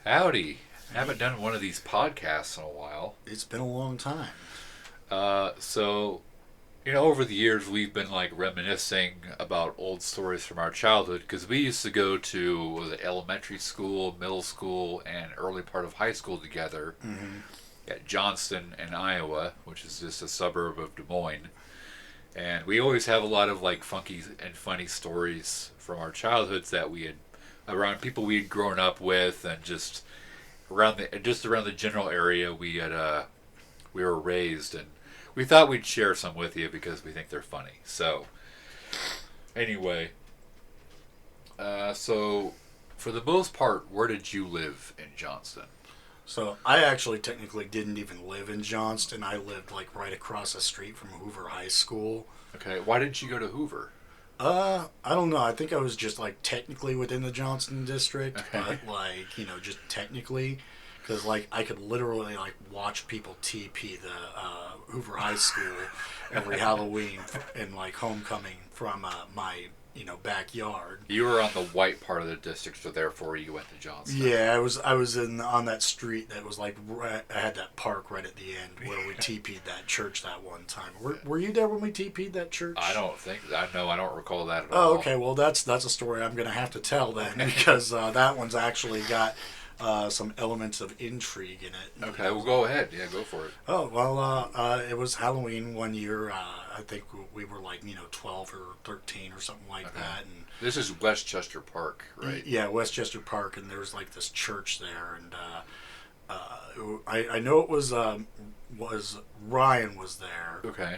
Howdy. Haven't done one of these podcasts in a while. It's been a long time. So, over the years we've been like reminiscing about old stories from our childhood because we used to go to the elementary school, middle school, and early part of high school together Mm-hmm. at Johnston in Iowa, which is just a suburb of Des Moines. And we always have a lot of like funky and funny stories from our childhoods that we had around people we had grown up with and just around the general area we were raised, and we thought we'd share some with you because we think they're funny. So anyway, so for the most part, where did you live in Johnston? So I actually technically didn't even live in Johnston. I lived like right across the street from Hoover High School. Okay, why didn't you go to Hoover? I don't know. I think I was just like technically within the Johnston district, Okay. but like just technically, because like I could literally like watch people TP the Hoover High School every Halloween and like homecoming from my backyard. You were on the white part of the district, so therefore you went to Johnston. Yeah, I was on that street that was like I had that park right at the end where we TP'd that church that one time. Were you there when we TP'd that church? I don't recall that at all. Oh, okay. Well, that's a story I'm gonna have to tell then because that one's actually got some elements of intrigue in it. Okay, well, go ahead. Yeah, go for it. Oh well, it was Halloween one year. I think we were like 12 or 13 or something like Okay. that, and This is Westchester Park, right? yeah, Westchester Park, and there was like this church there, and I know it was Ryan was there, Okay.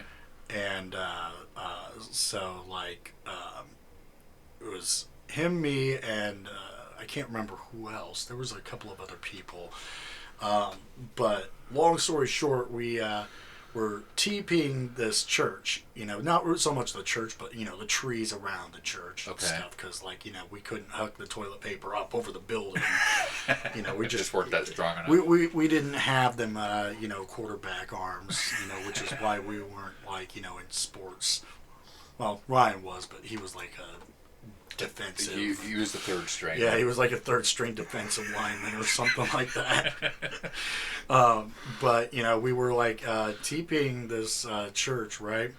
and so like it was him, me, and I can't remember who else. There was a couple of other people, but long story short, we were TPing this church. Not so much the church, but the trees around the church and Okay. stuff. Because we couldn't hook the toilet paper up over the building. We It just weren't that strong enough. we didn't have them quarterback arms. Which is why we weren't like in sports. Well, Ryan was, but he was like a defensive. He was the third string. Yeah, he was like a third string defensive lineman or something like that. But we were like TPing this church, right?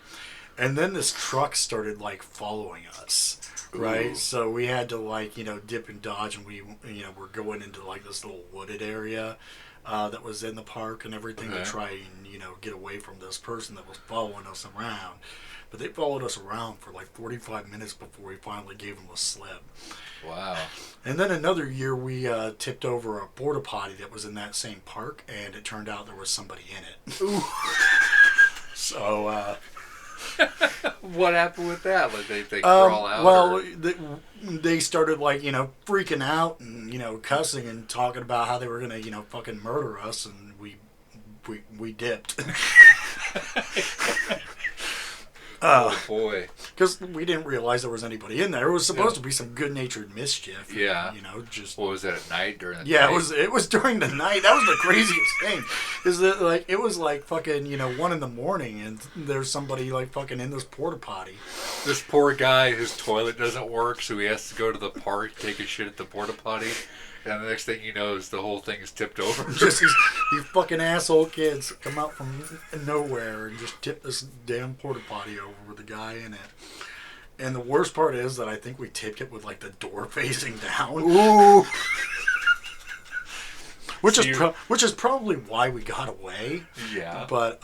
And then this truck started like following us, right? Ooh. So we had to like dip and dodge, and we we're going into like this little wooded area that was in the park and everything to Okay. try and get away from this person that was following us around. But they followed us around for like 45 minutes before we finally gave them a slip. Wow. And then another year we tipped over a porta potty that was in that same park, and it turned out there was somebody in it. Ooh. So, What happened with that? Like they crawl out? well, or- they started like freaking out and cussing and talking about how they were gonna fucking murder us, and we dipped. Oh boy. Because we didn't realize there was anybody in there. It was supposed to be some good-natured mischief. Yeah. Just... What was that at night during the Yeah, night? it was during the night. That was the craziest thing. Is that like it was like fucking 1 a.m. and there's somebody like fucking in this porta potty. This poor guy, his toilet doesn't work, so he has to go to the park, take a shit at the porta potty, and the next thing you know is the whole thing is tipped over. Just these fucking asshole kids come out from nowhere and just tip this damn porta potty over with the guy in it. And the worst part is that I think we tipped it with like the door facing down. Ooh. Which So is probably why we got away. Yeah. But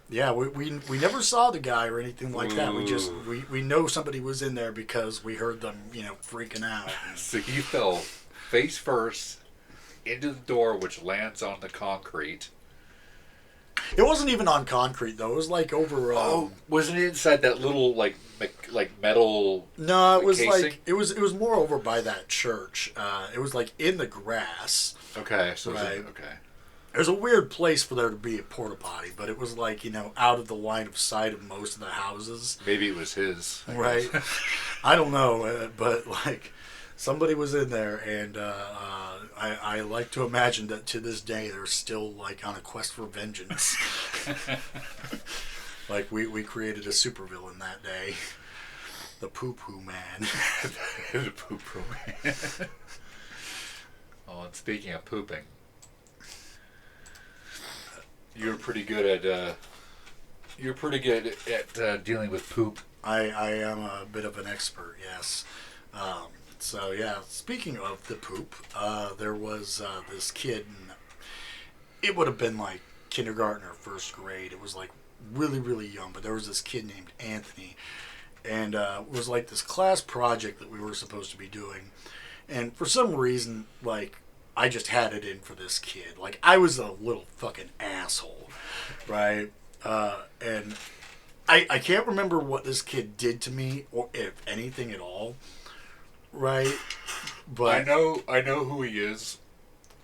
yeah, we never saw the guy or anything like that. We just Ooh. we know somebody was in there because we heard them freaking out. So he fell face first into the door, which lands on the concrete. It wasn't even on concrete though. It was like over. Wasn't it inside that little like metal? No, it was casing? like it was more over by that church. It was like in the grass. Okay, so Right. okay. It was a weird place for there to be a porta potty, but it was like out of the line of sight of most of the houses. Maybe it was his. I Right. guess. I don't know, but like somebody was in there, and I like to imagine that to this day they're still like on a quest for vengeance. Like we created a supervillain that day, the Poo Poo Man. The poop man. Oh, Speaking of pooping, you're pretty good at dealing with poop. I am a bit of an expert, yes. So yeah, speaking of the poop, there was this kid, and it would have been like kindergarten or first grade. It was like really, really young, but there was this kid named Anthony, and it was like this class project that we were supposed to be doing. And for some reason, like, I just had it in for this kid. Like, I was a little fucking asshole, right? And I can't remember what this kid did to me, or if anything at all, right? But I know who he is,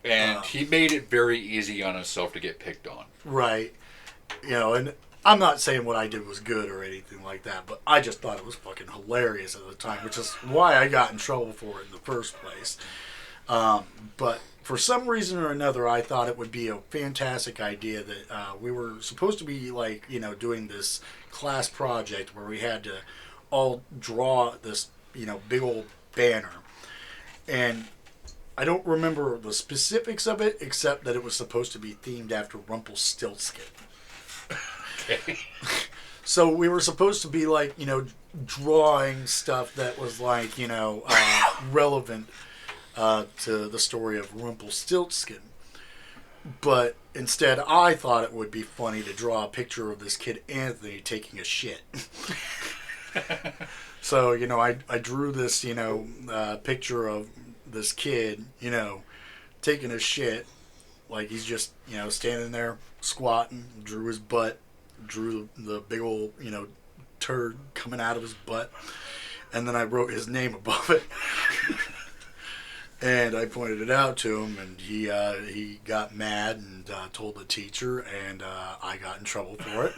and he made it very easy on himself to get picked on. right, and I'm not saying what I did was good or anything like that, but I just thought it was fucking hilarious at the time, which is why I got in trouble for it in the first place. But for some reason or another, I thought it would be a fantastic idea that we were supposed to be like, doing this class project where we had to all draw this, big old banner. And I don't remember the specifics of it, except that it was supposed to be themed after Rumpelstiltskin. Okay. So we were supposed to be like, drawing stuff that was like, relevant to the story of Rumpelstiltskin. But instead, I thought it would be funny to draw a picture of this kid Anthony taking a shit. So, I drew this, picture of this kid, taking a shit. Like he's just, standing there squatting, drew his butt, drew the big old, turd coming out of his butt. And then I wrote his name above it. And I pointed it out to him, and he got mad and told the teacher, and I got in trouble for it.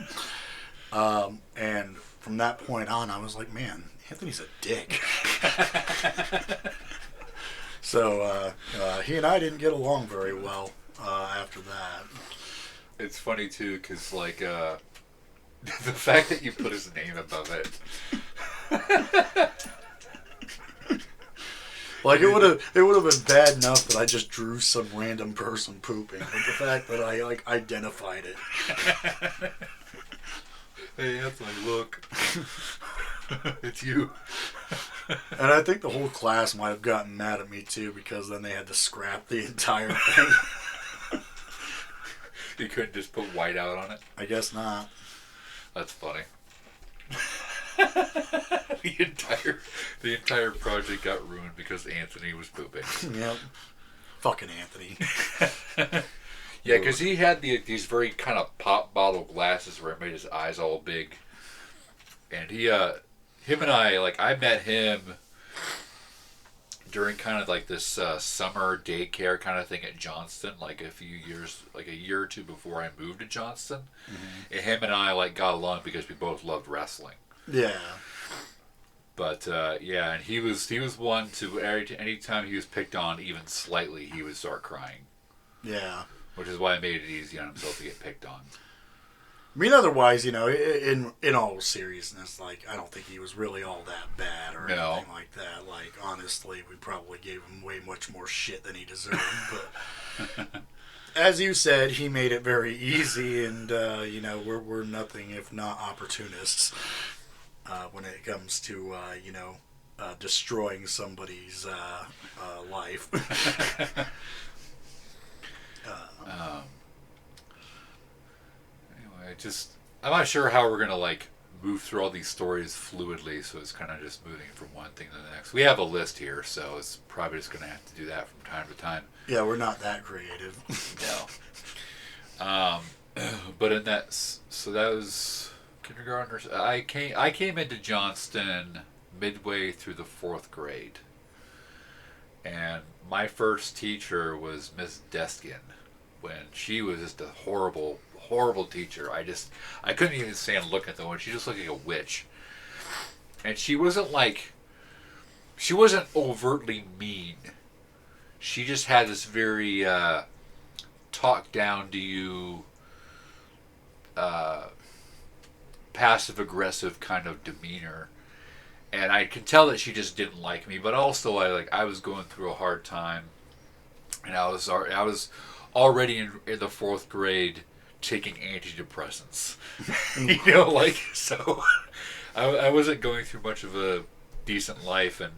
And from that point on, I was like, man, Anthony's a dick. So he and I didn't get along very well after that. It's funny too, because like the fact that you put his name above it. Like it would have been bad enough that I just drew some random person pooping, but the fact that I like identified it. Hey Anthony, look, it's you. And I think the whole class might have gotten mad at me too, because then they had to scrap the entire thing. You couldn't just put white out on it? I guess not. That's funny. the entire project got ruined because Anthony was pooping. Yep. Fucking Anthony. Yeah, because he had these very kind of pop bottle glasses where it made his eyes all big. And him and I, like, I met him during kind of like this summer daycare kind of thing at Johnston, like a year or two before I moved to Johnston. Mm-hmm. And him and I, like, got along because we both loved wrestling. Yeah. But yeah, and he was one to anytime he was picked on even slightly, he would start crying. Yeah. Which is why I made it easy on himself to get picked on. I mean, otherwise, in all seriousness, like, I don't think he was really all that bad or anything like that. Like, honestly, we probably gave him way much more shit than he deserved. But as you said, he made it very easy, and we're nothing if not opportunists when it comes to destroying somebody's life. Anyway, I'm not sure how we're gonna like move through all these stories fluidly, so it's kind of just moving from one thing to the next. We have a list here, so it's probably just gonna have to do that from time to time. Yeah, we're not that creative. No. But in that, so that was kindergarten. I came into Johnston midway through the 4th grade, and my first teacher was Miss Deskin, when she was just a horrible teacher. I couldn't even stand looking at the one. She just looked like a witch, and she wasn't overtly mean. She just had this very talk down to you, passive aggressive kind of demeanor, and I can tell that she just didn't like me. But also, I was going through a hard time, and I was already in the fourth grade taking antidepressants. Like so. I wasn't going through much of a decent life, and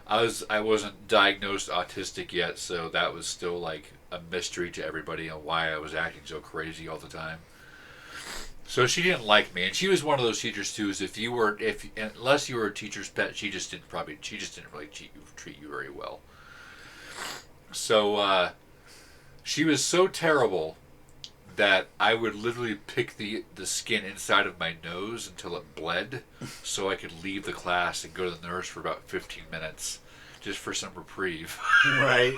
I wasn't diagnosed autistic yet, so that was still like a mystery to everybody on why I was acting so crazy all the time. So she didn't like me, and she was one of those teachers too. Is if unless you were a teacher's pet, she just didn't really treat you very well. So she was so terrible that I would literally pick the skin inside of my nose until it bled, so I could leave the class and go to the nurse for about 15 minutes, just for some reprieve. Right.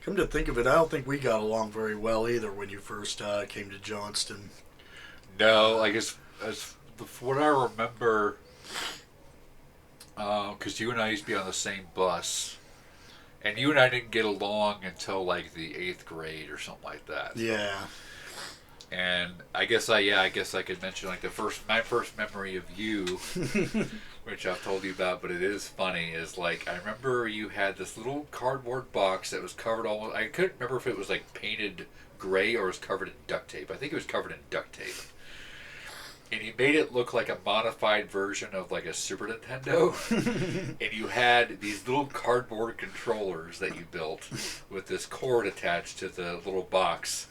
Come to think of it, I don't think we got along very well either when you first came to Johnston. No, like as what I remember, because you and I used to be on the same bus, and you and I didn't get along until like the 8th grade or something like that. Yeah. And I guess I could mention like my first memory of you, which I've told you about, but it is funny. Is like I remember you had this little cardboard box that was covered almost. I couldn't remember if it was like painted gray or was covered in duct tape. I think it was covered in duct tape. And you made it look like a modified version of like a Super Nintendo. And you had these little cardboard controllers that you built with this cord attached to the little box.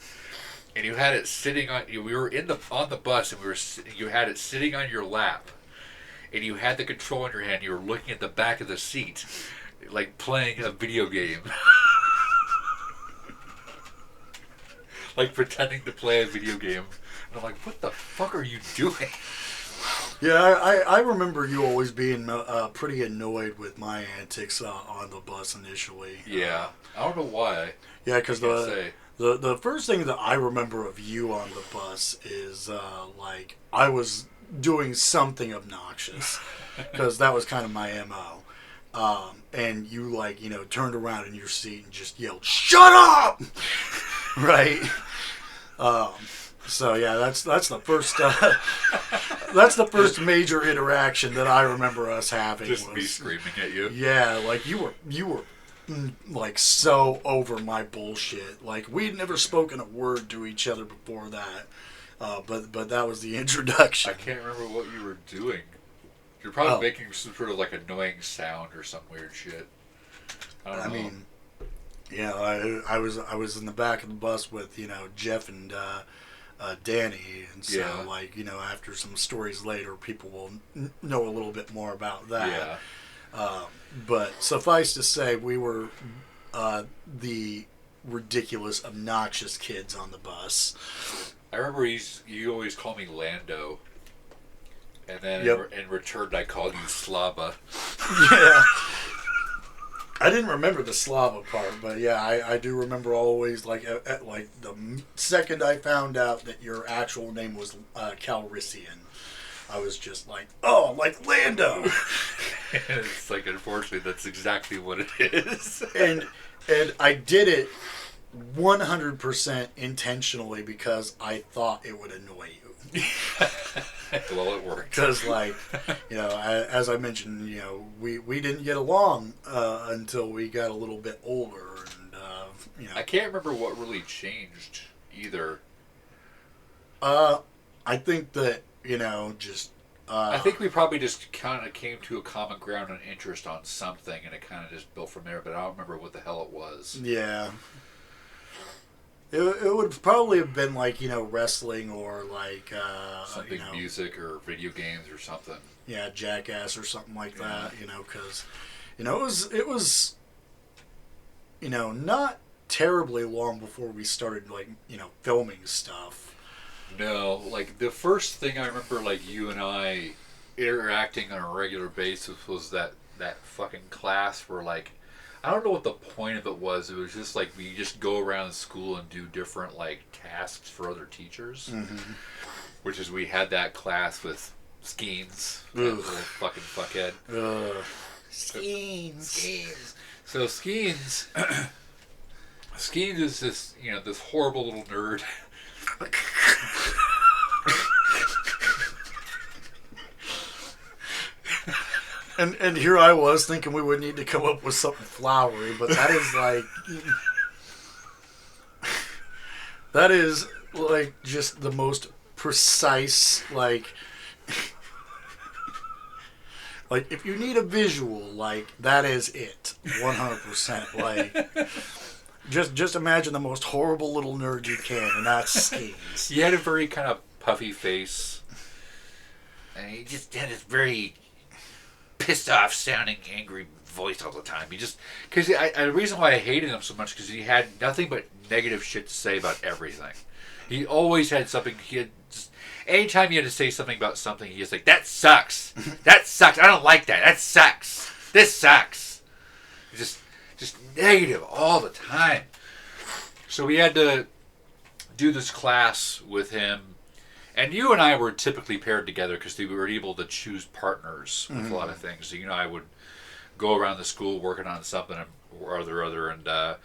And you had it sitting on. We were on the bus, and you had it sitting on your lap, and you had the control in your hand. You were looking at the back of the seat, like playing a video game, like pretending to play a video game. And I'm like, what the fuck are you doing? Yeah, I remember you always being pretty annoyed with my antics on the bus initially. Yeah, I don't know why. Yeah, because the first thing that I remember of you on the bus is like I was doing something obnoxious because that was kind of my MO. And you turned around in your seat and just yelled, "Shut up!" Right? So yeah, that's the first that's the first major interaction that I remember us having. Just me screaming at you. Yeah, like you were like so over my bullshit. Like we'd never spoken a word to each other before that. But that was the introduction. I can't remember what you were doing. You're probably making some sort of like annoying sound or some weird shit. I don't know. Mean, yeah, I was in the back of the bus with Jeff and Danny, and so after some stories later, people will know a little bit more about that. Yeah. But suffice to say, we were the ridiculous, obnoxious kids on the bus. I remember you always call me Lando, and then in return I called you Slava. Yeah. I didn't remember the Slava part, but yeah, I do remember always like the second I found out that your actual name was Calrissian, I was just like, oh, like Lando. It's like, unfortunately, that's exactly what it is. and I did it 100% intentionally because I thought it would annoy you. Well, it worked. Because, as I mentioned, we didn't get along until we got a little bit older, and I can't remember what really changed either. I think that just. I think we probably just kind of came to a common ground and interest on something, and it kind of just built from there. But I don't remember what the hell it was. Yeah. It would probably have been like wrestling or like something music or video games or something. Yeah, Jackass or something like that. Because it was not terribly long before we started filming stuff. No, like the first thing I remember like you and I interacting on a regular basis was that fucking class where like. I don't know what the point of it was. It was just like we just go around school and do different like tasks for other teachers. Mm-hmm. Which is we had that class with Skeens, that little fucking fuckhead. Skeens. So Skeens is this this horrible little nerd. And here I was thinking we would need to come up with something flowery, but that is like just the most precise like if you need a visual, like that is it, 100%. Like just imagine the most horrible little nerd you can, and that's Skeens. He had a very kind of puffy face, and he just had this very pissed off sounding angry voice all the time. He just, because the reason why I hated him so much because he had nothing but negative shit to say about everything. He always had something. He had just, anytime he had to say something about something, he was like, "That sucks. That sucks. I don't like that. That sucks. This sucks." Just negative all the time. So we had to do this class with him, and you and I were typically paired together because we were able to choose partners with a lot of things. So I would go around the school working on something or other, and I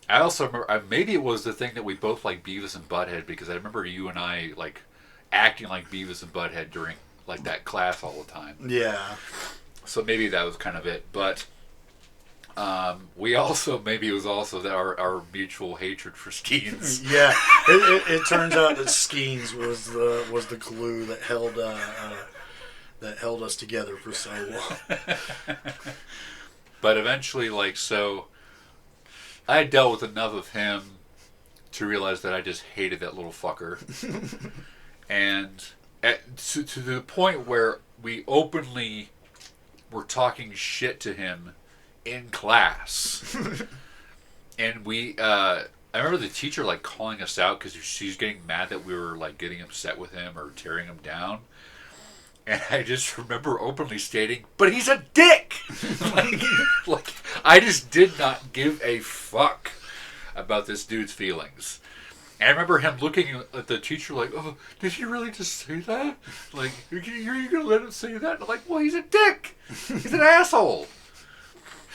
also remember maybe it was the thing that we both like Beavis and Butthead, because I remember you and I like acting like Beavis and Butthead during like that class all the time. Yeah. So maybe that was kind of it, but we also, maybe it was also that our mutual hatred for Skeens. Yeah, it turns out that Skeens was the glue that held us together for so long. But eventually, like, so I had dealt with enough of him to realize that I just hated that little fucker. And to the point where we openly were talking shit to him in class. And I remember the teacher like calling us out because she's getting mad that we were like getting upset with him or tearing him down. And I just remember openly stating, "But he's a dick!" like I just did not give a fuck about this dude's feelings. And I remember him looking at the teacher like, "Oh, did he really just say that? Like, you're going to let him say that?" And I'm like, "Well, he's a dick. He's an asshole."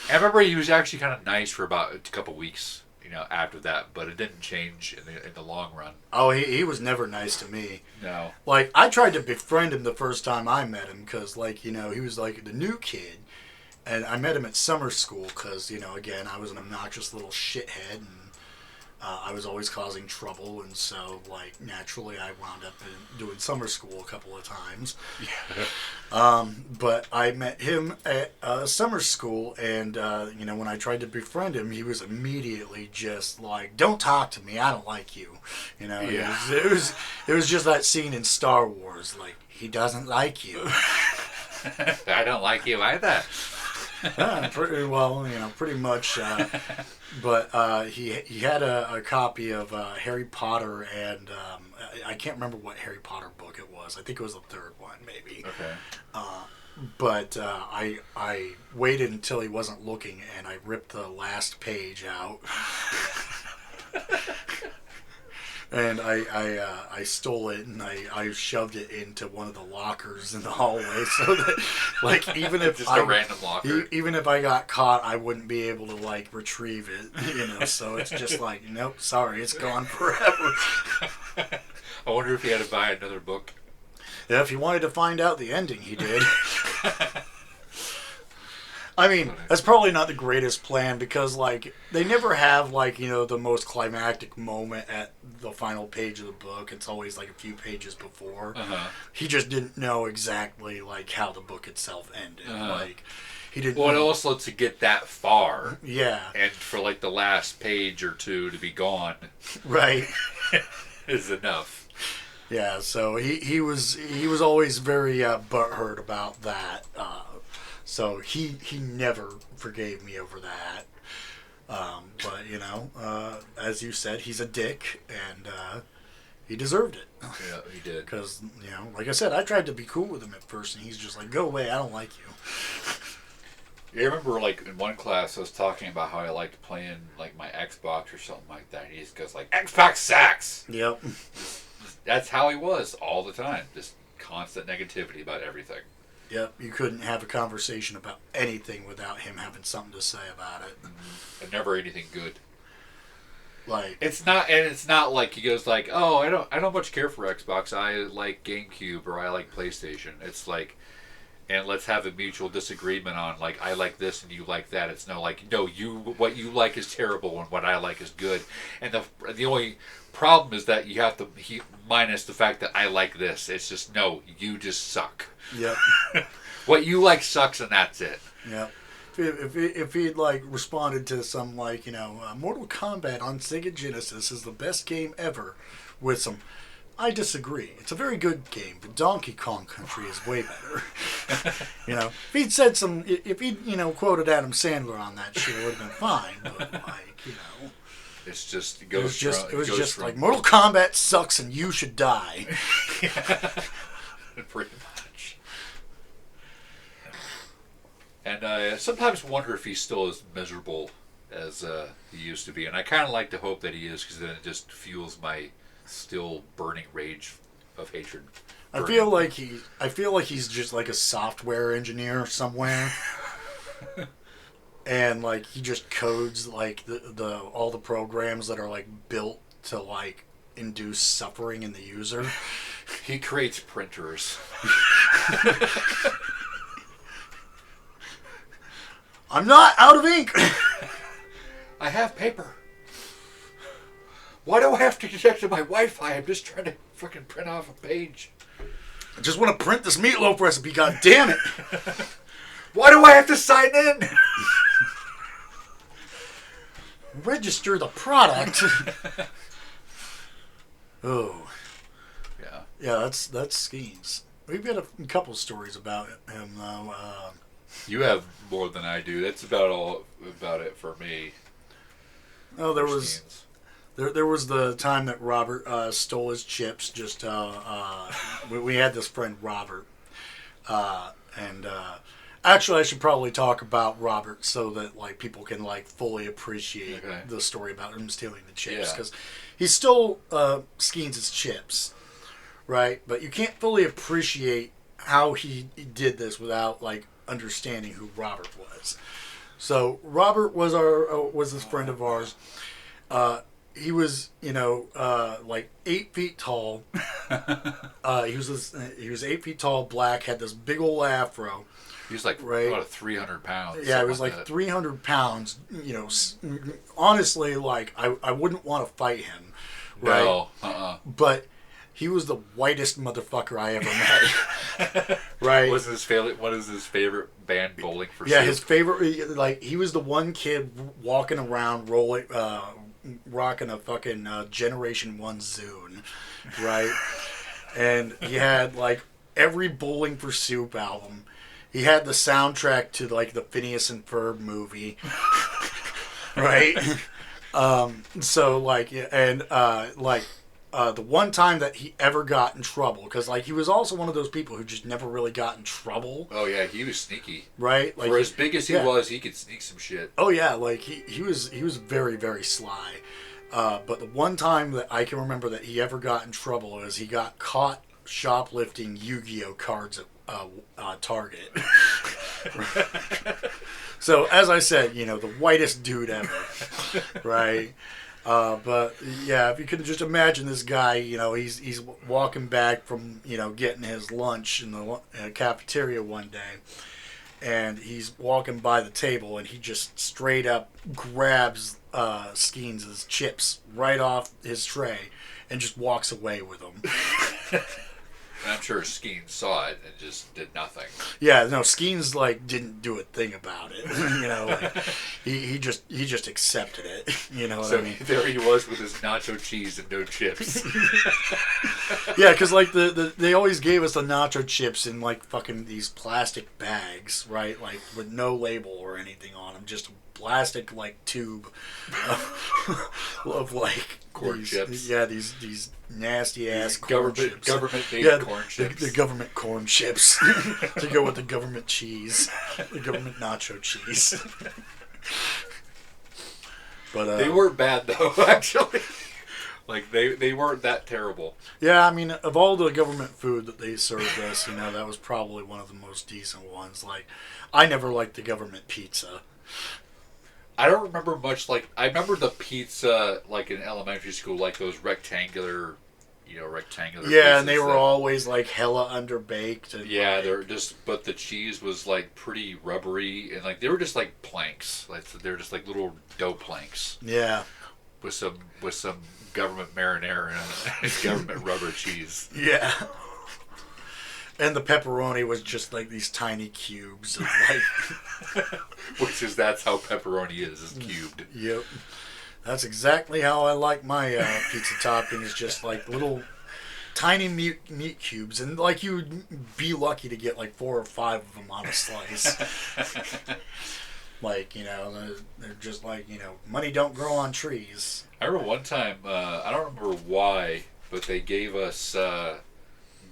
And I remember he was actually kind of nice for about a couple weeks, after that, but it didn't change in the long run. Oh, he was never nice to me. No. Like, I tried to befriend him the first time I met him because, like, he was like the new kid. And I met him at summer school because, again, I was an obnoxious little shithead and I was always causing trouble. And so, like, naturally I wound up doing summer school a couple of times. Yeah. But I met him at summer school, and when I tried to befriend him, he was immediately just like, "Don't talk to me. I don't like you." Yeah. It was just that scene in Star Wars, like, he doesn't like you. I don't like you either. Pretty well, pretty much. But he had a copy of Harry Potter, and I can't remember what Harry Potter book it was. I think it was the third one, maybe. Okay. But I waited until he wasn't looking, and I ripped the last page out. And I stole it, and I shoved it into one of the lockers in the hallway, so that, like, even if just a random locker, even if I got caught, I wouldn't be able to like retrieve it. So it's just like, nope, sorry, it's gone forever. I wonder if he had to buy another book. Yeah, if he wanted to find out the ending, he did. I mean, that's probably not the greatest plan because, like, they never have, like, the most climactic moment at the final page of the book. It's always, like, a few pages before. Uh-huh. He just didn't know exactly, like, how the book itself ended. Uh-huh. Like, he didn't Well, know. also to get that far. Yeah. And for, like, the last page or two to be gone. Right. is enough. Yeah, so he was always very butthurt about that. So he never forgave me over that. But, as you said, he's a dick, and he deserved it. Yeah, he did. Because, like I said, I tried to be cool with him at first, and he's just like, "Go away, I don't like you." Yeah, I remember, like, in one class I was talking about how I liked playing, like, my Xbox or something like that. He just goes, like, "Xbox sucks!" Yep. That's how he was all the time. Just constant negativity about everything. Yep, you couldn't have a conversation about anything without him having something to say about it. Mm-hmm. And never anything good. Like, it's not like he goes like, "Oh, I don't much care for Xbox. I like GameCube or I like PlayStation." It's like and let's have a mutual disagreement on like I like this and you like that. It's no like no you what you like is terrible and what I like is good. And the only problem is that you have to minus the fact that I like this. It's just no, you just suck. Yep. What you like sucks and that's it. Yep. If he'd like responded to some like Mortal Kombat on Sega Genesis is the best game ever, with some, I disagree. It's a very good game, but Donkey Kong Country is way better. If he'd said if he'd quoted Adam Sandler on that shit, it would have been fine. But like it's just it was just like Mortal Kombat sucks and you should die. Pretty much. And I sometimes wonder if he's still as miserable as he used to be, and I kind of like to hope that he is, because then it just fuels my still burning rage of hatred. I feel like he's just like a software engineer somewhere, and like he just codes like the all the programs that are like built to like induce suffering in the user. He creates printers. I'm not out of ink. I have paper. Why do I have to connect to my Wi-Fi? I'm just trying to fucking print off a page. I just want to print this meatloaf recipe, god damn it. Why do I have to sign in? Register the product. Oh. Yeah. Yeah, that's Skeens. We've got a couple stories about him, though. You have more than I do. That's about it for me. Oh, there was the time that Robert stole his chips. We had this friend Robert, and actually I should probably talk about Robert so that like people can like fully appreciate the story about him stealing the chips, because he stole Skeens' chips, right? But you can't fully appreciate how he did this without like understanding who Robert was. So Robert was this friend of ours. He was like 8 feet tall. He was 8 feet tall, black, had this big old afro. He was like about 300 pounds. Yeah, he was like 300 pounds. Honestly, like I wouldn't want to fight him. Right? No. But he was the whitest motherfucker I ever met. Right? What is his favorite band, Bowling for Soup? Yeah, his favorite, like, he was the one kid walking around rocking a fucking Generation 1 Zune, right? And he had, like, every Bowling for Soup album. He had the soundtrack to, like, the Phineas and Ferb movie, right? So, like, and, the one time that he ever got in trouble, because like he was also one of those people who just never really got in trouble. Oh yeah, he was sneaky. Right? Like, for as big as he was, he could sneak some shit. Oh yeah, like he was very, very sly. But the one time that I can remember that he ever got in trouble is he got caught shoplifting Yu-Gi-Oh cards at Target. So as I said, the whitest dude ever, right? But yeah, if you could just imagine this guy, he's walking back from, getting his lunch in the cafeteria one day, and he's walking by the table, and he just straight up grabs Skeens' chips right off his tray and just walks away with them. And I'm sure Skeen saw it and just did nothing. Yeah, no, Skeens like didn't do a thing about it. Like, he just accepted it. You know what I mean? There he was with his nacho cheese and no chips. Yeah, because like they always gave us the nacho chips in like fucking these plastic bags, right? Like with no label or anything on them, just a plastic like tube of like corn chips. Yeah, these nasty ass corn chips. Government made corn chips. The government corn chips to go with the government cheese, the government nacho cheese. But they weren't bad though, actually. Like they weren't that terrible. Yeah, I mean, of all the government food that they served us, that was probably one of the most decent ones. Like, I never liked the government pizza. I don't remember much. Like, I remember the pizza, like in elementary school, like those rectangular, rectangular. Yeah, and they pieces were that, always like hella underbaked. And yeah, like, they're just, but the cheese was like pretty rubbery, and like they were just like planks, like they're just like little dough planks yeah, with some government marinara and government rubber cheese. yeah. And the pepperoni was just like these tiny cubes of like. That's how pepperoni is cubed. Yep. That's exactly how I like my pizza toppings, just like little tiny meat cubes. And like you'd be lucky to get like 4 or 5 of them on a slice. Like, they're just like, money don't grow on trees. I remember one time, I don't remember why, but they gave us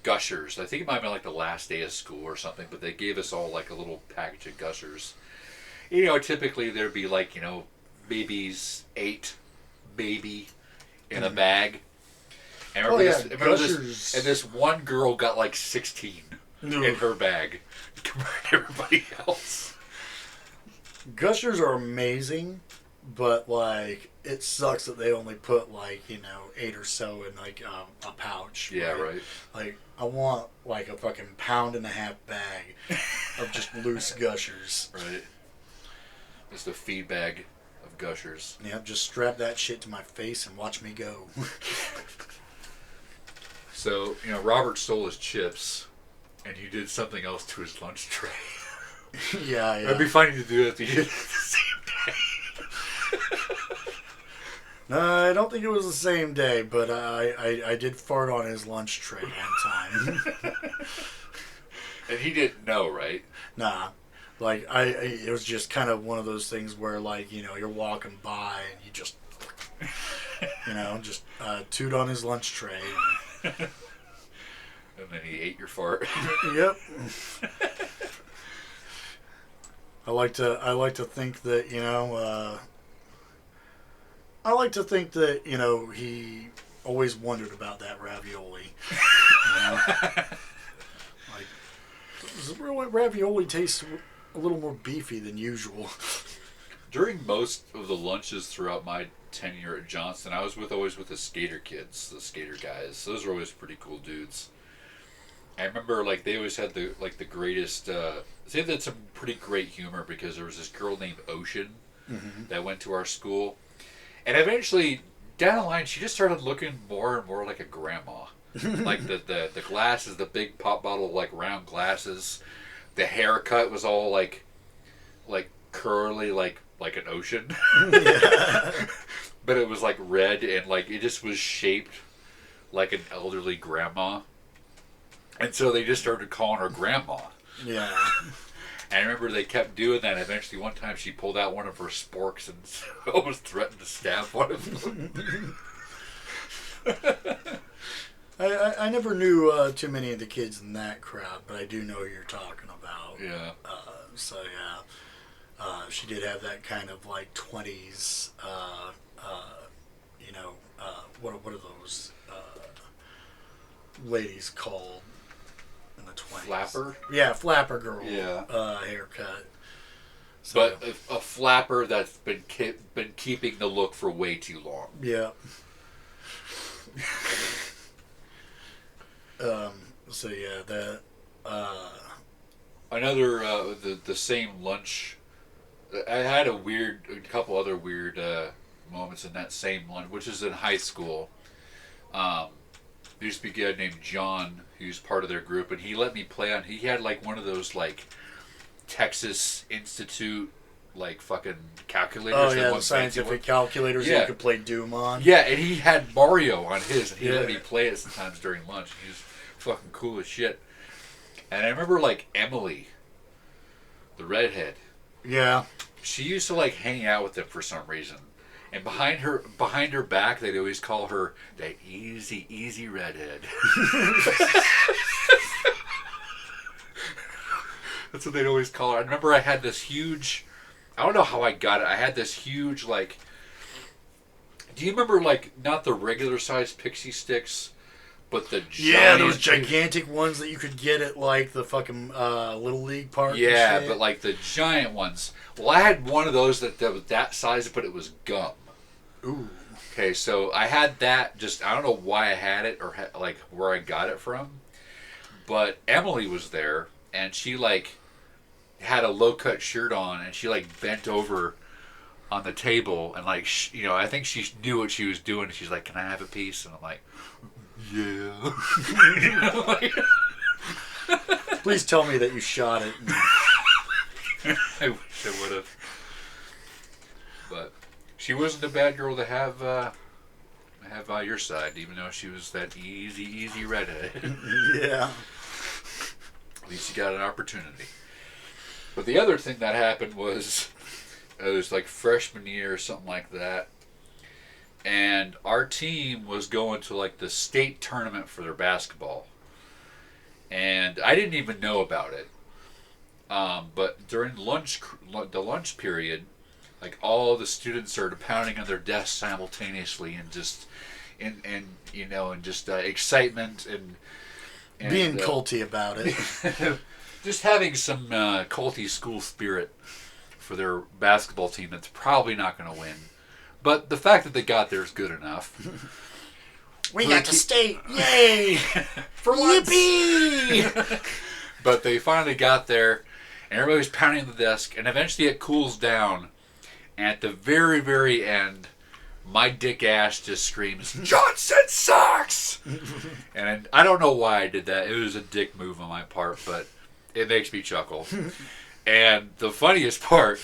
Gushers. I think it might have been like the last day of school or something, but they gave us all like a little package of Gushers. Typically there'd be like, babies 8 maybe in a bag. And I remember this, and this one girl got like 16 in her bag compared to everybody else. Gushers are amazing, but like it sucks that they only put like 8 or so in like a pouch. Yeah, right. Like I want like a fucking 1.5 pound bag of just loose Gushers. Right. Just a feed bag of Gushers. Yep, just strap that shit to my face and watch me go. So, Robert stole his chips, and you did something else to his lunch tray. Yeah. It'd be funny to do it if you did it the same day. No, I don't think it was the same day, but I did fart on his lunch tray one time. And he didn't know, right? Nah. Like, it was just kind of one of those things where, like, you're walking by and you just, just toot on his lunch tray. And then he ate your fart. Yep. I like to think that, he always wondered about that ravioli. Like, does ravioli taste a little more beefy than usual? During most of the lunches throughout my tenure at Johnston, I was always with the skater kids, the skater guys. Those were always pretty cool dudes. I remember like they always had the greatest. They had some pretty great humor because there was this girl named Ocean that went to our school, and eventually down the line she just started looking more and more like a grandma. Like the glasses, the big pop bottle like round glasses. The haircut was all like curly like an ocean. Yeah. But it was like red and like it just was shaped like an elderly grandma. And so they just started calling her grandma. Yeah. And I remember they kept doing that. Eventually one time she pulled out one of her sporks and almost threatened to stab one of them. I never knew too many of the kids in that crowd, but I do know who you're talking about. Yeah. So yeah. She did have that kind of like 20s, what are those ladies called in the 20s? Flapper? Yeah, flapper girl. Yeah. Haircut. So, But a flapper that's been keeping the look for way too long. yeah. So yeah, that. Another the same lunch. I had a couple other weird moments in that same lunch, which is in high school. There used to be a guy named John who's part of their group, and he let me play on. He had like one of those like Texas Institute like fucking calculators. Oh yeah, the scientific calculators that you could play Doom on. Yeah, and he had Mario on his, and he let me play it sometimes during lunch. He was fucking cool as shit. And I remember like Emily, the redhead. Yeah. She used to like hang out with them for some reason. And behind her back, they'd always call her that easy redhead. That's what they'd always call her. I remember I had this huge, I don't know how I got it. I had this huge like, do you remember like not the regular size pixie sticks, but the giant, those gigantic ones that you could get at like the fucking Little League park. Yeah, and shit. but like the giant ones. Well, I had one of those that was that size, but it was gum. Ooh. Okay, so I had that. Just I don't know why I had it or like where I got it from, but Emily was there and she like had a low cut shirt on and she like bent over on the table and like I think she knew what she was doing. She's like, "Can I have a piece?" And I'm like, "Yeah." Like, Please tell me that you shot it. I wish I would have, but she wasn't a bad girl to have by your side, even though she was that easy redhead. Yeah. At least you got an opportunity. But the other thing that happened was it was like freshman year or something like that, and our team was going to like the state tournament for their basketball, and I didn't even know about it. But during the lunch period, like all the students started pounding on their desks simultaneously, and just and just excitement and being culty about it. just having some culty school spirit for their basketball team that's probably not going to win. But the fact that they got there is good enough. We got to state! Yay! For once! Yippee! But they finally got there, and everybody was pounding the desk, and eventually it cools down. And at the very, very end, my dick ass just screams, "Johnston sucks!" And I don't know why I did that. It was a dick move on my part, but it makes me chuckle. And the funniest part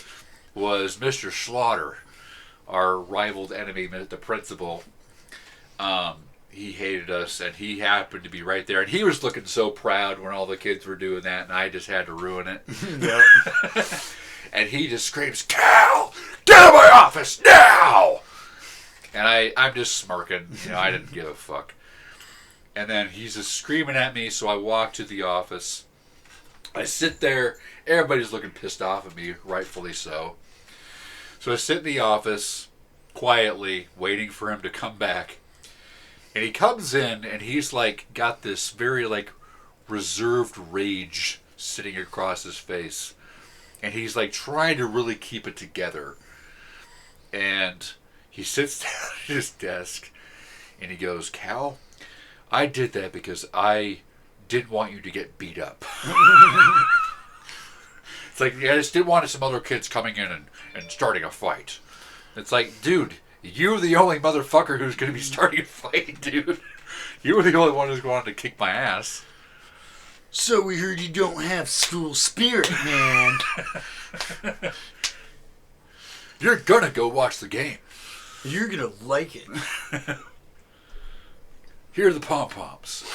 was Mr. Slaughter, our rivaled enemy, the principal. He hated us, and he happened to be right there. And he was looking so proud when all the kids were doing that, and I just had to ruin it. Yep. And he just screams, "Cal, get out of my office now!" And I'm just smirking. I didn't give a fuck. And then he's just screaming at me, so I walk to the office. I sit there. Everybody's looking pissed off at me, rightfully so. So I sit in the office quietly, waiting for him to come back. And he comes in, and he's like got this very like reserved rage sitting across his face. And he's like trying to really keep it together. And he sits down at his desk, and he goes, "Cal, I did that because I didn't want you to get beat up." It's like, I just didn't want some other kids coming in and starting a fight. It's like, dude, you're the only motherfucker who's going to be starting a fight, dude. You were the only one who's going to kick my ass. So we heard you don't have school spirit, man. You're going to go watch the game. You're going to like it. Here are the pom-poms.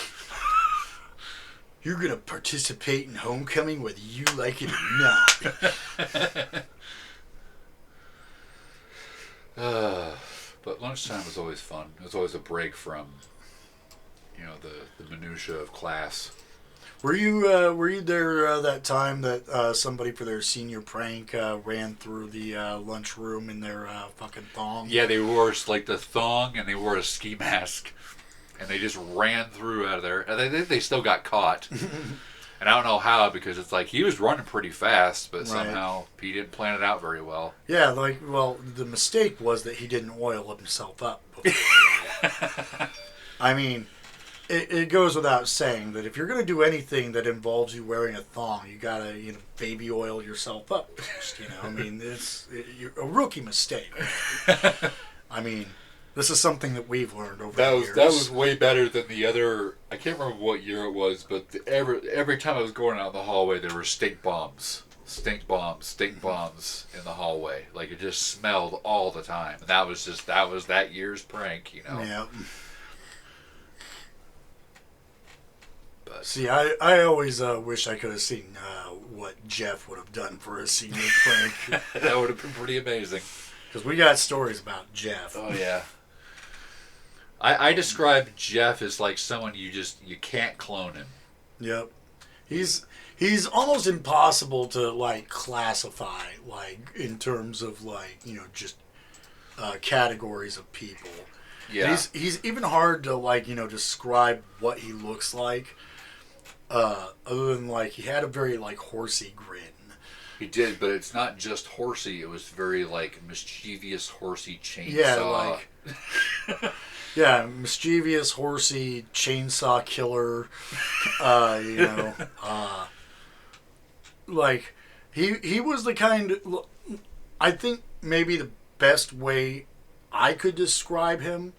You're going to participate in homecoming whether you like it or not. But lunchtime was always fun. It was always a break from, the minutia of class. Were you there that time that somebody for their senior prank ran through the lunchroom in their fucking thong? Yeah, they wore like the thong and they wore a ski mask. And they just ran through out of there. And they still got caught. And I don't know how, because it's like he was running pretty fast, but somehow he didn't plan it out very well. Yeah, the mistake was that he didn't oil himself up before. I mean, it goes without saying that if you're going to do anything that involves you wearing a thong, you got to, baby oil yourself up first, I mean, it's a rookie mistake. I mean, this is something that we've learned over the years. That was way better than the other. I can't remember what year it was, but every time I was going out in the hallway, there were stink bombs in the hallway. Like, it just smelled all the time. And that was that year's prank, Yeah. But see, I always wish I could have seen what Jeff would have done for his senior prank. That would have been pretty amazing. Because we got stories about Jeff. Oh yeah. I describe Jeff as like someone you can't clone him. Yep. He's almost impossible to classify in terms of just categories of people. Yeah. He's even hard to describe what he looks like. Other than he had a very horsey grin. He did, but it's not just horsey. It was very like mischievous horsey Yeah, chainsaw. like yeah, mischievous, horsey, chainsaw killer. You know, like he was the kind. I think maybe the best way I could describe him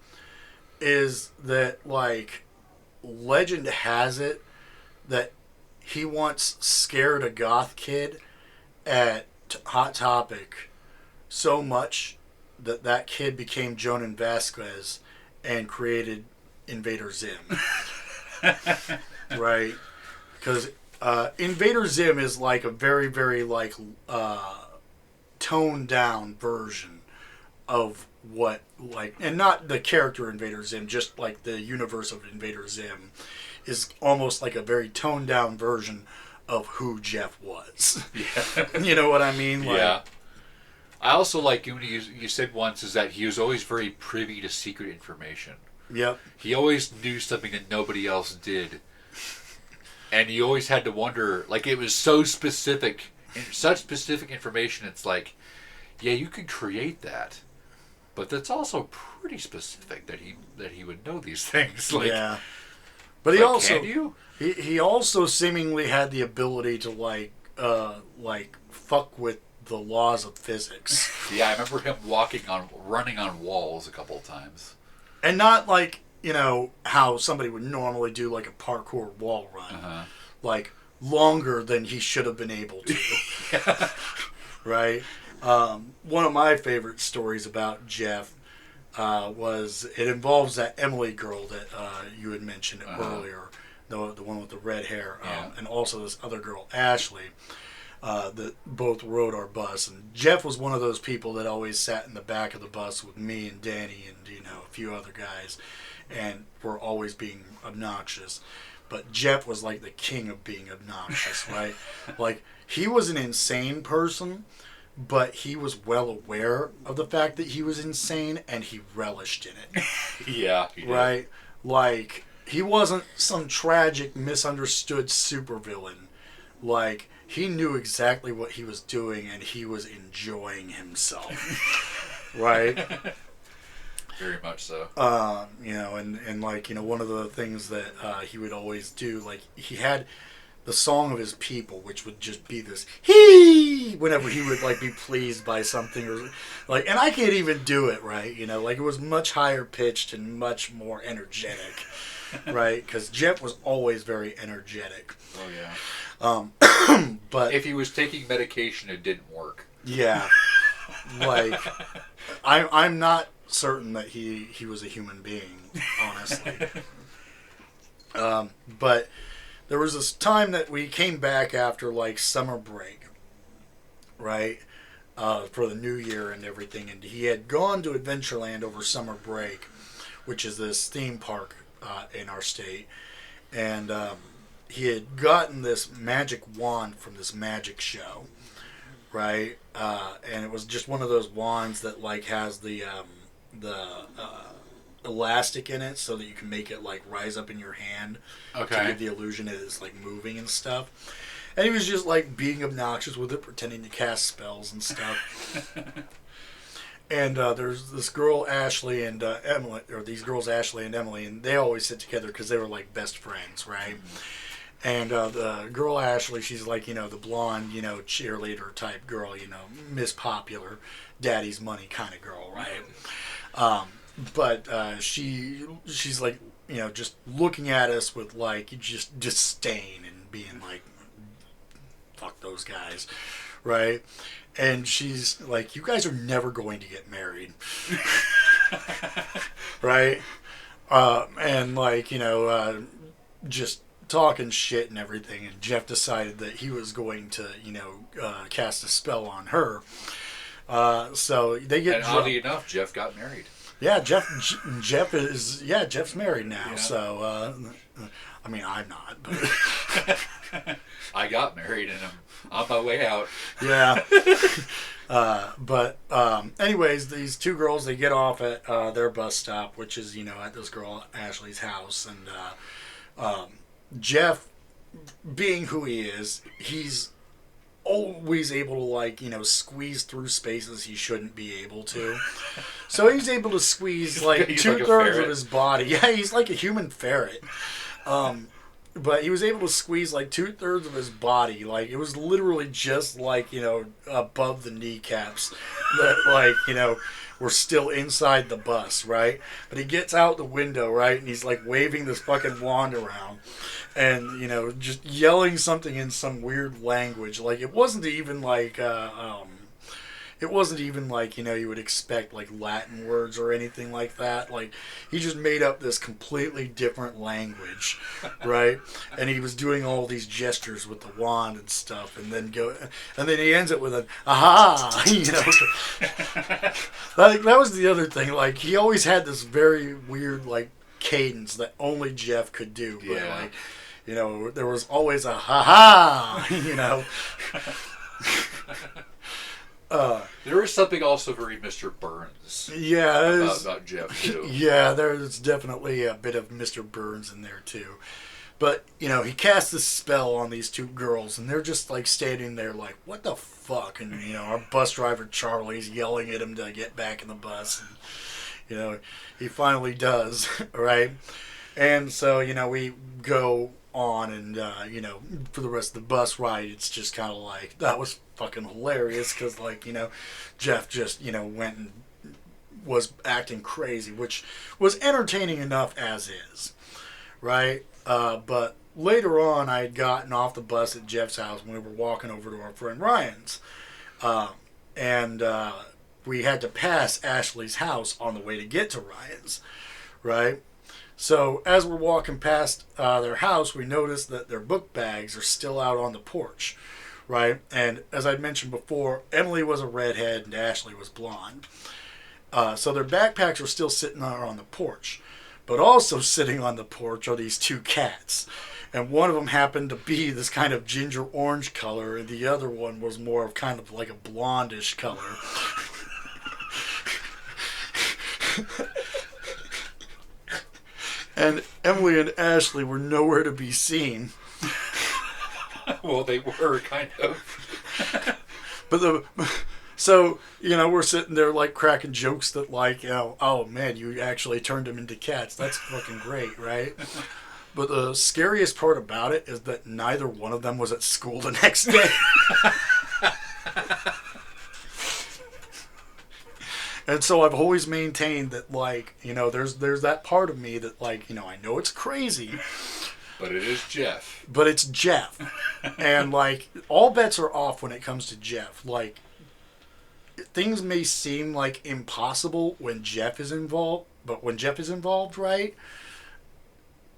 is that like legend has it that he once scared a goth kid at Hot Topic so much that that kid became Jonan Vasquez and created Invader Zim. Right? Because Invader Zim is like a very, very like toned down version of what like, and not the character Invader Zim, just like the universe of Invader Zim is almost like a very toned down version of who Jeff was. Yeah. You know what I mean? Like, Yeah. I also like when you said once is that he was always very privy to secret information. yep. He always knew something that nobody else did. And you always had to wonder, like it was so specific, such specific information. It's like, yeah, you could create that, but that's also pretty specific that he would know these things. Like, Yeah. But he like, also can you? he also seemingly had the ability to like fuck with the laws of physics. Yeah, I remember him running on walls a couple of times. And not like, you know, how somebody would normally do like a parkour wall run. Uh-huh. Like longer than he should have been able to. Yeah. Right? One of my favorite stories about Jeff was it involves that Emily girl that you had mentioned earlier, the one with the red hair, Yeah. and also this other girl, Ashley, that both rode our bus. And Jeff was one of those people that always sat in the back of the bus with me and Danny and a few other guys, and were always being obnoxious. But Jeff was like the king of being obnoxious, right? Like he was an insane person, but he was well aware of the fact that he was insane and he relished in it. Yeah. He did. Right? Like he wasn't some tragic, misunderstood supervillain. Like he knew exactly what he was doing and he was enjoying himself. Right? Very much so. And like, one of the things that he would always do, like he had the song of his people, which would just be this hee whenever he would like be pleased by something or like, and I can't even do it right, like it was much higher pitched and much more energetic, right? Because Jeff was always very energetic. Oh yeah. But If he was taking medication, it didn't work. yeah, like I'm not certain that he was a human being, honestly. But there was this time that we came back after like summer break, right, for the new year and everything, and he had gone to Adventureland over summer break, which is this theme park in our state, and he had gotten this magic wand from this magic show, right, and it was just one of those wands that like has the elastic in it so that you can make it like rise up in your hand to give the illusion it is like moving and stuff. And he was just like being obnoxious with it, pretending to cast spells and stuff. And there's this girl Ashley and Emily, or these girls Ashley and Emily, and they always sit together because they were like best friends, right? And the girl Ashley, she's like, the blonde, cheerleader type girl, Miss Popular, Daddy's money kind of girl, right? But she's like, just looking at us with like just disdain and being like, fuck those guys, right? And she's like, you guys are never going to get married. Right? And like, just talking shit and everything. And Jeff decided that he was going to, cast a spell on her. So they get And oddly enough, Jeff got married. Yeah, Jeff's married now. Yeah. So, I mean, I'm not, but I got married and I'm on my way out. yeah. But anyways, these two girls, they get off at their bus stop, which is, at this girl Ashley's house. And Jeff, being who he is, he's always able to, like, squeeze through spaces he shouldn't be able to. So he's able to squeeze like He's like a 2/3 of ferret. his body. Yeah, he's like a human ferret. Um, but he was able to squeeze like 2/3 of his body. Like, it was literally just like, above the kneecaps that, like, were still inside the bus, right? But he gets out the window, right? And he's like waving this fucking wand around and, just yelling something in some weird language. Like, it wasn't even like, you would expect like Latin words or anything like that. Like, he just made up this completely different language, right? And he was doing all these gestures with the wand and stuff, and then he ends it with an aha, Like, that was the other thing. Like, he always had this very weird like cadence that only Jeff could do. But Yeah. like, there was always a ha ha, There is something also very Mr. Burns Yeah, about Jeff too. yeah, there's definitely a bit of Mr. Burns in there too. But, he casts this spell on these two girls, and they're just like standing there like, what the fuck? And, our bus driver Charlie's yelling at him to get back in the bus. And, he finally does, right? And so, we go on, and, for the rest of the bus ride, it's just kind of like, that was fucking hilarious, because, like, Jeff just, went and was acting crazy, which was entertaining enough as is, right? But later on, I had gotten off the bus at Jeff's house, and we were walking over to our friend Ryan's, and we had to pass Ashley's house on the way to get to Ryan's, right? So as we're walking past their house, we notice that their book bags are still out on the porch, right? And as I mentioned before, Emily was a redhead and Ashley was blonde. So their backpacks were still sitting there on the porch. But also sitting on the porch are these two cats. And one of them happened to be this kind of ginger orange color, and the other one was more of kind of like a blondish color. And Emily and Ashley were nowhere to be seen. Well, they were kind of. But so, we're sitting there like cracking jokes that like, oh man, you actually turned them into cats. That's fucking great, right? But the scariest part about it is that neither one of them was at school the next day. And so I've always maintained that, like, there's that part of me that, like, I know it's crazy, But it is Jeff. but it's Jeff. And, like, all bets are off when it comes to Jeff. Like, things may seem, like, impossible when Jeff is involved, but when Jeff is involved, right,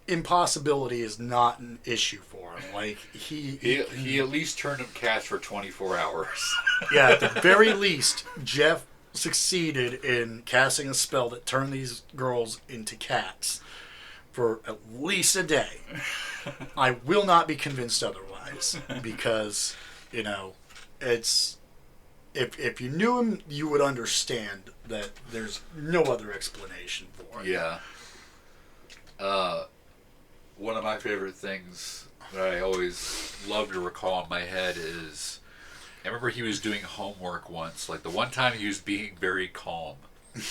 impossibility is not an issue for him. Like, He at least turned him cats for 24 hours. yeah, at the very least, Jeff succeeded in casting a spell that turned these girls into cats for at least a day. I will not be convinced otherwise, because, it's, if you knew him, you would understand that there's no other explanation for it. Yeah. One of my favorite things that I always love to recall in my head is, I remember he was doing homework once. Like, the one time he was being very calm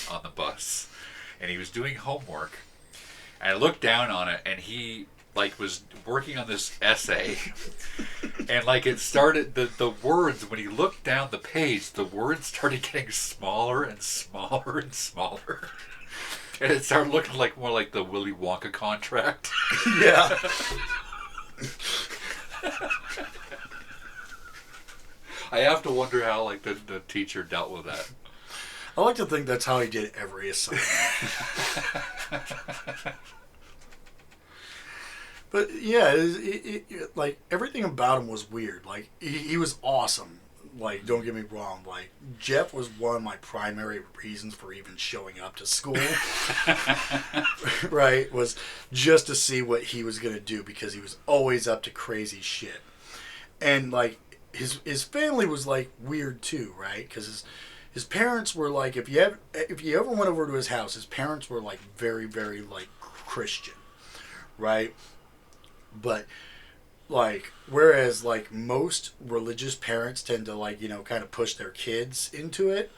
on the bus, and he was doing homework, and I looked down on it, and he like was working on this essay, and like it started, the words, when he looked down the page, the words started getting smaller and smaller and smaller, and it started looking like more like the Willy Wonka contract. Yeah. I have to wonder how like the teacher dealt with that. I like to think that's how he did every assignment. But yeah, like, everything about him was weird. Like, he was awesome. Like, don't get me wrong. Like, Jeff was one of my primary reasons for even showing up to school. Right? Was just to see what he was going to do, because he was always up to crazy shit. And, like, his family was, like, weird too, right? Because his parents were, like, if you ever went over to his house, his parents were, like, very, very, like, Christian, right? But like, whereas like most religious parents tend to like, kind of push their kids into it,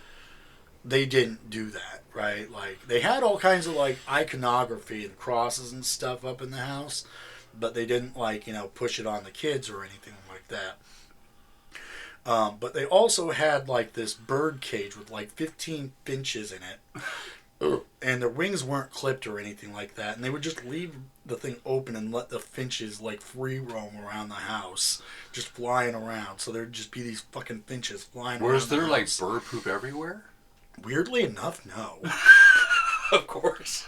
they didn't do that, right? Like they had all kinds of like iconography and crosses and stuff up in the house, but they didn't like, push it on the kids or anything like that. But they also had like this bird cage with like 15 finches in it. And their wings weren't clipped or anything like that. And they would just leave the thing open and let the finches like free roam around the house, just flying around. So there'd just be these fucking finches flying Was around the there like house. bird poop everywhere? Weirdly enough, no. Of course.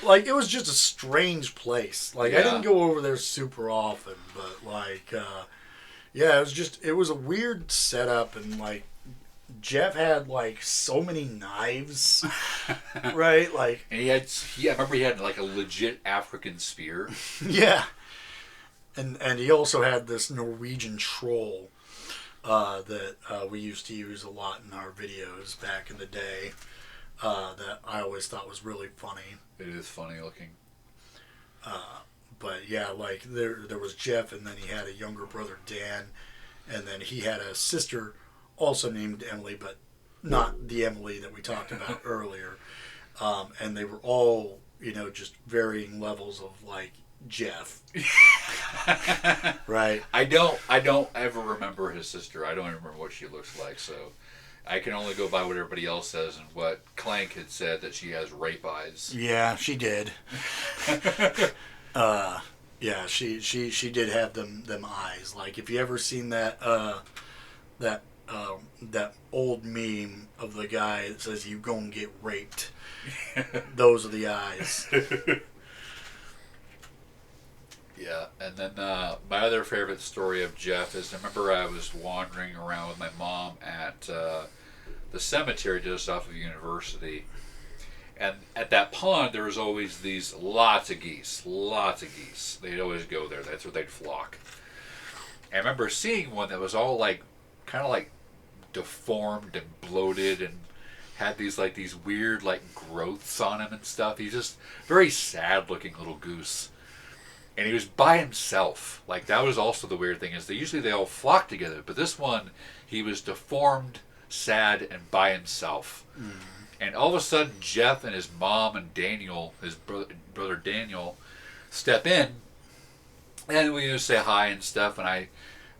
Like it was just a strange place. Like I Yeah. didn't go over there super often, but like yeah, it was a weird setup, and like Jeff had like so many knives, right? Like And I remember he had like a legit African spear. yeah, and he also had this Norwegian troll that we used to use a lot in our videos back in the day. That I always thought was really funny. It is funny looking. But yeah, like there was Jeff, and then he had a younger brother Dan, and then he had a sister also named Emily, but not the Emily that we talked about earlier. And they were all just varying levels of like Jeff, right? I don't ever remember his sister. I don't even remember what she looks like, so I can only go by what everybody else says and what Clank had said, that she has rape eyes. Yeah, she did. Yeah, she did have them eyes. Like if you ever seen that that old meme of the guy that says you gonna get raped, those are the eyes. Yeah, and then my other favorite story of Jeff is, I remember I was wandering around with my mom at the cemetery just off of University, and at that pond there was always these lots of geese, lots of geese. They'd always go there. That's where they'd flock. I remember seeing one that was all like, kind of like deformed and bloated and had these weird like growths on him and stuff. He's just very sad looking little goose. And he was by himself. Like that was also the weird thing, is they all flock together, but this one, he was deformed, sad, and by himself. Mm. And all of a sudden, Jeff and his mom and Daniel, his brother Daniel, step in, and we just say hi and stuff. And I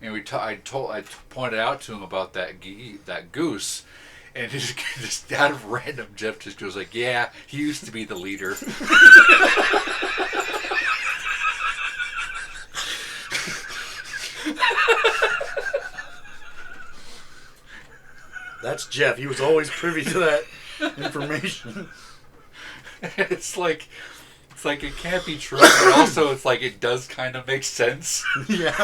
pointed out to him about that goose, and just out of random, Jeff just goes like, "Yeah, he used to be the leader." That's Jeff. He was always privy to that information. It's like it can't be true, but also it's like it does kind of make sense. Yeah.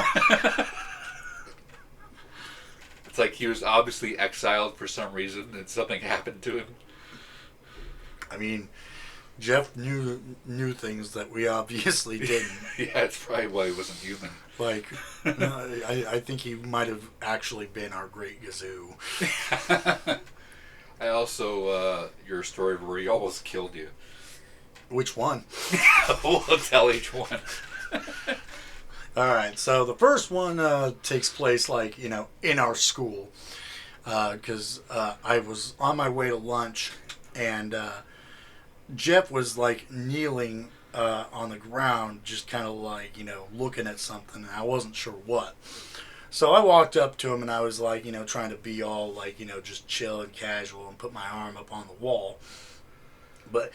It's like he was obviously exiled for some reason and something happened to him. I mean, Jeff knew things that we obviously didn't. Yeah, it's probably why he wasn't human. Like, I think he might have actually been our great Gazoo. I also, your story where he almost killed you. Which one? We'll tell each one. All right, so the first one takes place like in our school, because I was on my way to lunch, and Jeff was like kneeling on the ground, just kind of like looking at something, and I wasn't sure what. So I walked up to him, and I was like trying to be all like just chill and casual, and put my arm up on the wall, but.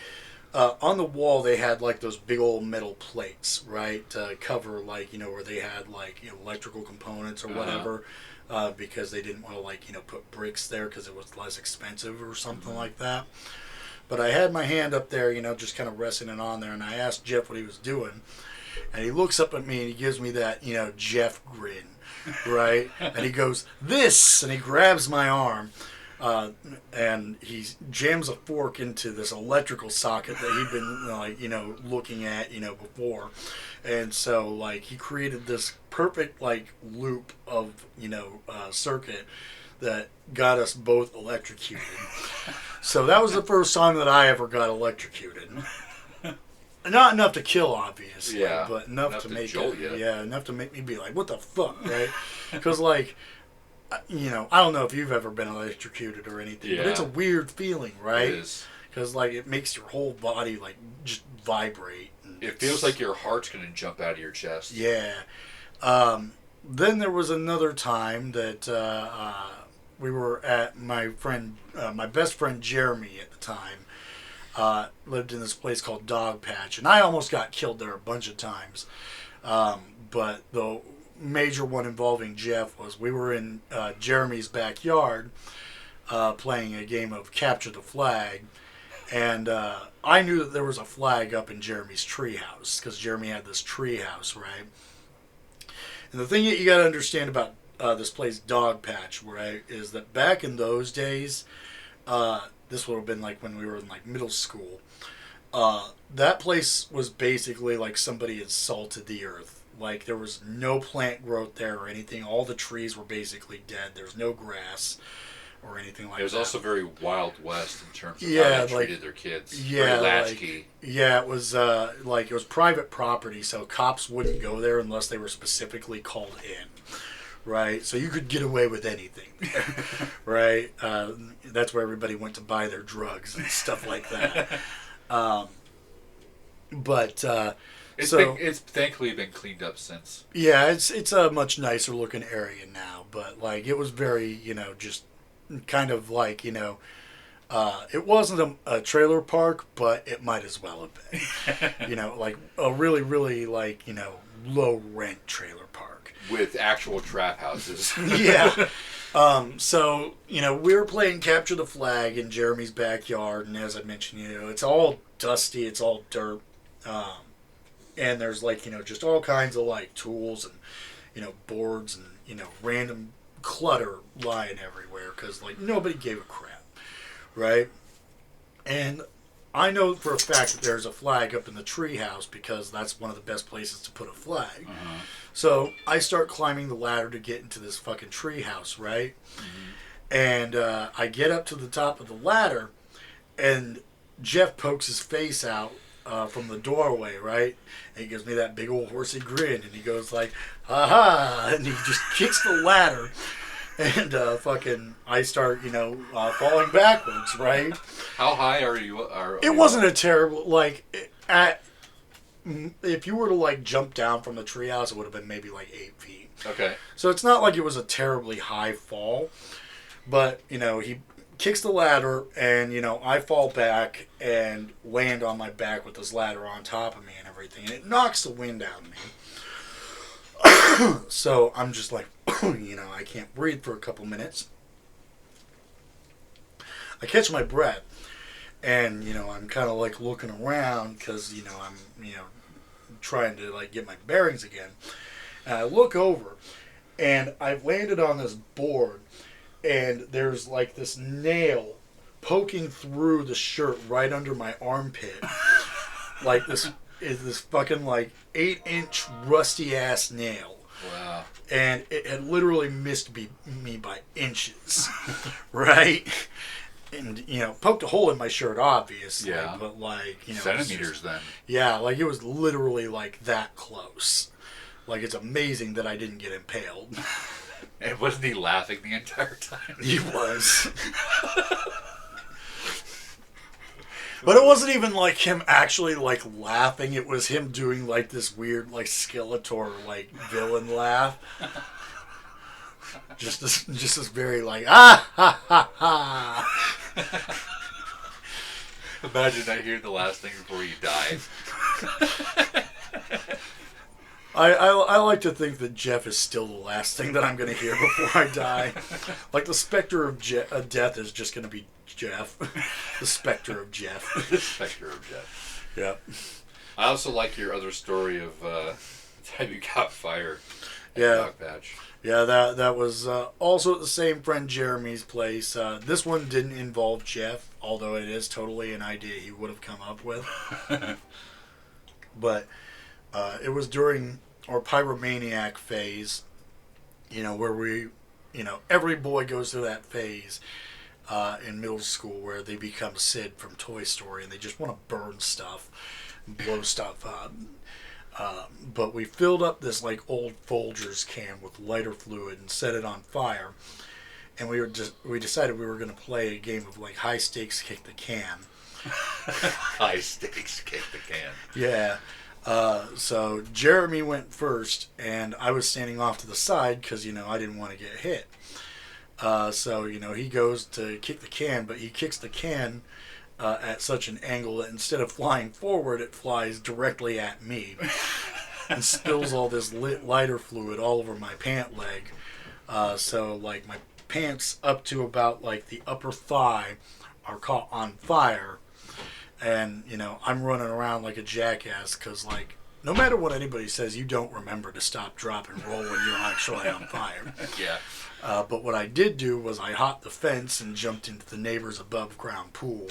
On the wall, they had like those big old metal plates, right, to cover like where they had like electrical components or whatever, because they didn't want to like put bricks there because it was less expensive or something like that. But I had my hand up there, just kind of resting it on there, and I asked Jeff what he was doing, and he looks up at me and he gives me that Jeff grin, right, and he goes this, and he grabs my arm. And he jams a fork into this electrical socket that he'd been looking at before, and so like he created this perfect like loop of circuit that got us both electrocuted. So that was the first time that I ever got electrocuted. Not enough to kill, obviously, Yeah, but enough enough to to make jolt it, you. yeah, enough to make me be like, what the fuck, right? Because like, I don't know if you've ever been electrocuted or anything, but it's a Yeah, weird feeling, it right? is. Because like it makes your whole body like just vibrate. And It feels like your heart's gonna jump out of your chest. yeah. Then there was another time that we were at my best friend Jeremy at the time. Lived in this place called Dog Patch, and I almost got killed there a bunch of times. But the major one involving Jeff was we were in Jeremy's backyard playing a game of Capture the Flag, and I knew that there was a flag up in Jeremy's treehouse because Jeremy had this treehouse, right? And the thing that you got to understand about this place, Dog Patch, right, is that back in those days, this would have been like when we were in like middle school. That place was basically like somebody had salted the earth. Like there was no plant growth there or anything. All the trees were basically dead. There's no grass or anything like that. It was also very Wild West in terms of Yeah, how they like treated their kids. yeah, Very like latchkey. yeah, it was like it was private property, so cops wouldn't go there unless they were specifically called in. Right, so you could get away with anything, right? That's where everybody went to buy their drugs and stuff like that. Um, but It's thankfully been cleaned up since. yeah, it's a much nicer looking area now. But like it was very just kind of like it wasn't a trailer park, but it might as well have been. Like a really really like low rent trailer park. With actual trap houses. Yeah. So, we were playing Capture the Flag in Jeremy's backyard, and as I mentioned, it's all dusty, it's all dirt. And there's like, just all kinds of like tools and, boards and, random clutter lying everywhere because like nobody gave a crap. Right? And I know for a fact that there's a flag up in the treehouse because that's one of the best places to put a flag. Uh-huh. So I start climbing the ladder to get into this fucking treehouse, right? Mm-hmm. And I get up to the top of the ladder, and Jeff pokes his face out from the doorway, right? And he gives me that big old horsey grin, and he goes like, "Ha ha!" And he just kicks the ladder, and I start, falling backwards, right? How high are you? It wasn't a terrible if you were to like jump down from the treehouse, it would have been maybe like 8 feet. Okay. So it's not like it was a terribly high fall, but he kicks the ladder, and I fall back and land on my back with this ladder on top of me and everything, and it knocks the wind out of me. So I'm just like, I can't breathe for a couple minutes. I catch my breath. And, I'm kind of like looking around because, I'm, trying to like get my bearings again. And I look over and I've landed on this board and there's like this nail poking through the shirt right under my armpit. Like this is this fucking like 8-inch rusty ass nail. Wow. And it had literally missed me by inches. Right? And poked a hole in my shirt, obviously. Yeah. But like centimeters then. Yeah, like it was literally like that close. Like it's amazing that I didn't get impaled. And wasn't he laughing the entire time? He was. But it wasn't even like him actually like laughing. It was him doing like this weird like Skeletor like villain laugh. Just this very like ha ha ha. Imagine I hear the last thing before you die. I like to think that Jeff is still the last thing that I'm going to hear before I die. Like the specter of death is just going to be Jeff. The specter of Jeff. The specter of Jeff. Yep. I also like your other story of the time you got fired at Yeah. Dog Patch. Yeah, that was also at the same friend Jeremy's place. This one didn't involve Jeff, although it is totally an idea he would have come up with. But it was during our pyromaniac phase, where we, every boy goes through that phase in middle school where they become Sid from Toy Story and they just want to burn stuff. blow stuff up. But we filled up this like old Folgers can with lighter fluid and set it on fire. And we decided we were going to play a game of like high stakes kick the can. High stakes kick the can. Yeah. So Jeremy went first, and I was standing off to the side because I didn't want to get hit. So he goes to kick the can, but he kicks the can at such an angle that instead of flying forward, it flies directly at me and spills all this lighter fluid all over my pant leg. So like my pants up to about like the upper thigh are caught on fire, and I'm running around like a jackass because like no matter what anybody says, you don't remember to stop, drop, and roll when you're actually on fire. Yeah. But what I did do was I hopped the fence and jumped into the neighbor's above ground pool.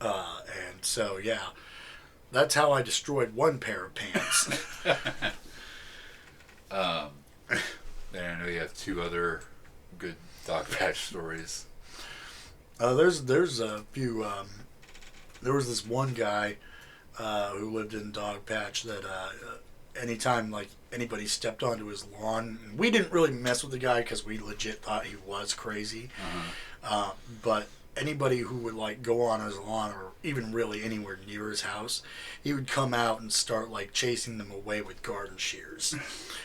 And so, yeah, that's how I destroyed one pair of pants. And I know you have two other good dog patch stories. There's a few. There was this one guy who lived in Dog Patch that anytime like anybody stepped onto his lawn, we didn't really mess with the guy because we legit thought he was crazy. But anybody who would like go on his lawn or even really anywhere near his house, he would come out and start like chasing them away with garden shears.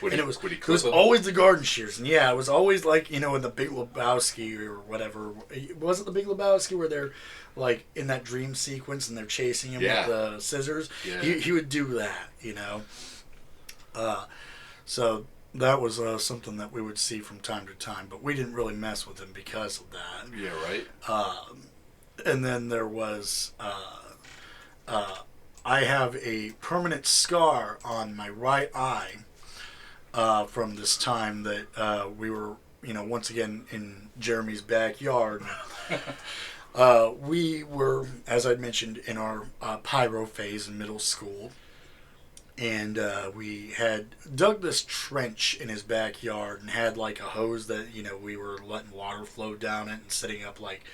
It was always the garden shears, and yeah, it was always like in the Big Lebowski or whatever. Was it the Big Lebowski where they're like in that dream sequence and they're chasing him with the scissors? Yeah. He would do that, So that was something that we would see from time to time, but we didn't really mess with him because of that. Yeah, right. And then there was, I have a permanent scar on my right eye from this time that we were, once again in Jeremy's backyard. We were, as I mentioned, in our pyro phase in middle school. And we had dug this trench in his backyard and had like a hose that, we were letting water flow down it and setting up like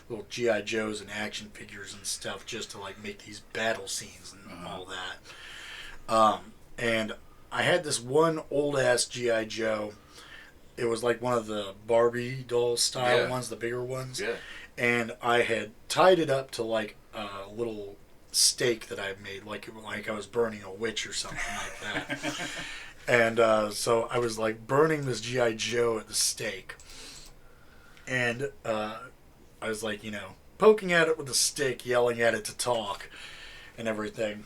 little G.I. Joes and action figures and stuff just to like make these battle scenes and all that. And I had this one old ass G.I. Joe. It was like one of the Barbie doll style ones, the bigger ones. Yeah. And I had tied it up to like a little stake that I made, like I was burning a witch or something like that. And so I was like burning this G.I. Joe at the stake, and I was like poking at it with a stick, yelling at it to talk and everything,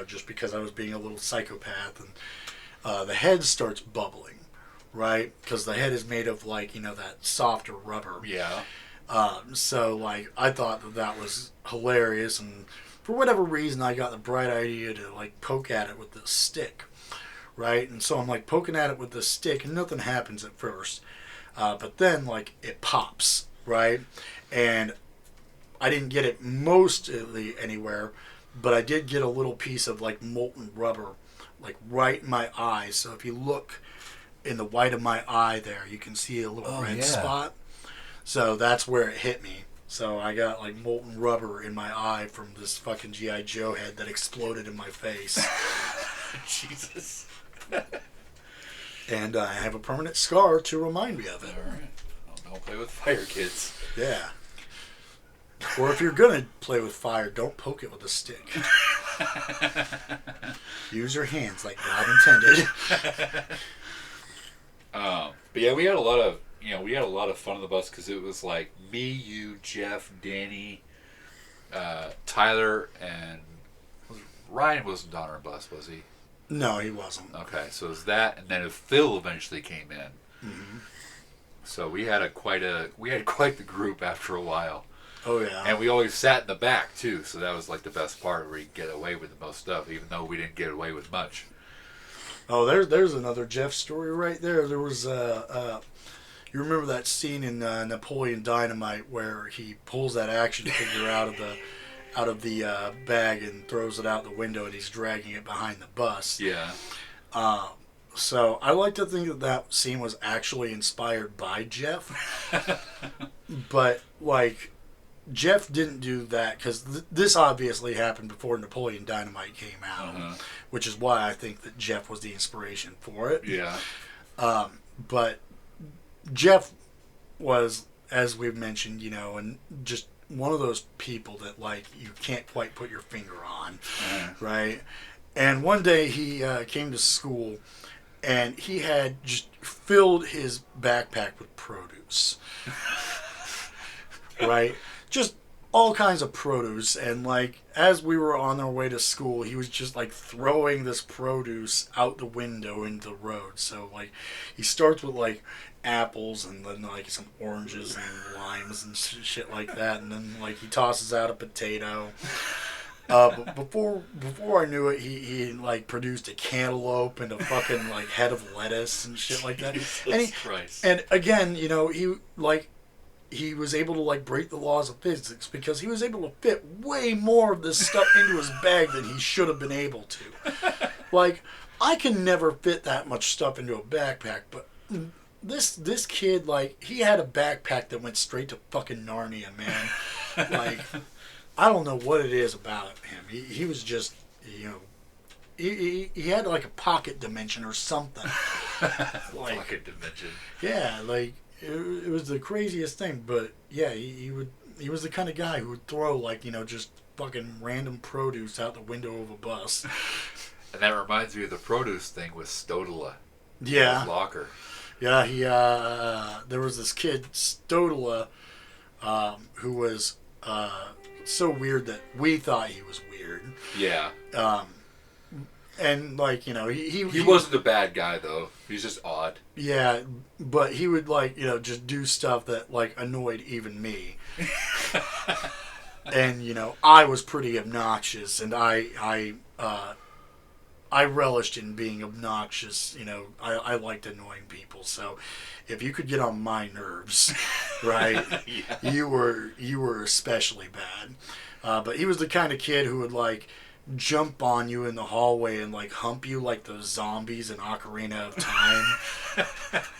just because I was being a little psychopath. And the head starts bubbling, right, because the head is made of like that softer rubber. Yeah. So like I thought that was hilarious, and for whatever reason I got the bright idea to like poke at it with this stick, right? And so I'm like poking at it with this stick, and nothing happens at first, but then like it pops, right? And I didn't get it mostly anywhere, but I did get a little piece of like molten rubber, like right in my eye. So if you look in the white of my eye there, you can see a little red spot. So that's where it hit me. So I got like molten rubber in my eye from this fucking G.I. Joe head that exploded in my face. Jesus. And I have a permanent scar to remind me of it. All right. Don't play with fire, kids. Yeah. Or if you're going to play with fire, don't poke it with a stick. Use your hands like God intended. But yeah, we had a lot of fun on the bus because it was like me, you, Jeff, Danny, Tyler, and Ryan wasn't on our bus, was he? No, he wasn't. Okay, so it was that, and then Phil eventually came in. Mm-hmm. So we had quite the group after a while. Oh yeah. And we always sat in the back too, so that was like the best part where you get away with the most stuff, even though we didn't get away with much. Oh, there's another Jeff story right there. There was you remember that scene in Napoleon Dynamite where he pulls that action figure out of the bag and throws it out the window, and he's dragging it behind the bus. Yeah. So I like to think that scene was actually inspired by Jeff, but like Jeff didn't do that because this obviously happened before Napoleon Dynamite came out, which is why I think that Jeff was the inspiration for it. Yeah. But Jeff was, as we've mentioned, and just one of those people that like you can't quite put your finger on, right? And one day he came to school, and he had just filled his backpack with produce, right? Just all kinds of produce, and like as we were on our way to school, he was just like throwing this produce out the window into the road. So like he starts with like apples and then like some oranges and limes and shit like that, and then like he tosses out a potato. But before I knew it, he like produced a cantaloupe and a fucking like head of lettuce and shit like that. And again, he was able to like break the laws of physics because he was able to fit way more of this stuff into his bag than he should have been able to. Like I can never fit that much stuff into a backpack, but this kid, like, he had a backpack that went straight to fucking Narnia, man. Like, I don't know what it is about him. He was just, he had like a pocket dimension or something. Like, pocket dimension. Yeah, like it was the craziest thing. But yeah, he was the kind of guy who would throw like just fucking random produce out the window of a bus. And that reminds me of the produce thing with Stodola. Yeah. His locker. Yeah, there was this kid, Stodola, who was so weird that we thought he was weird. Yeah. And like he wasn't a bad guy though. He's just odd. Yeah, but he would like just do stuff that like annoyed even me. And I was pretty obnoxious, and I relished in being obnoxious. I liked annoying people. So if you could get on my nerves, right, yeah. you were especially bad. But he was the kind of kid who would like jump on you in the hallway and like hump you like those zombies in Ocarina of Time.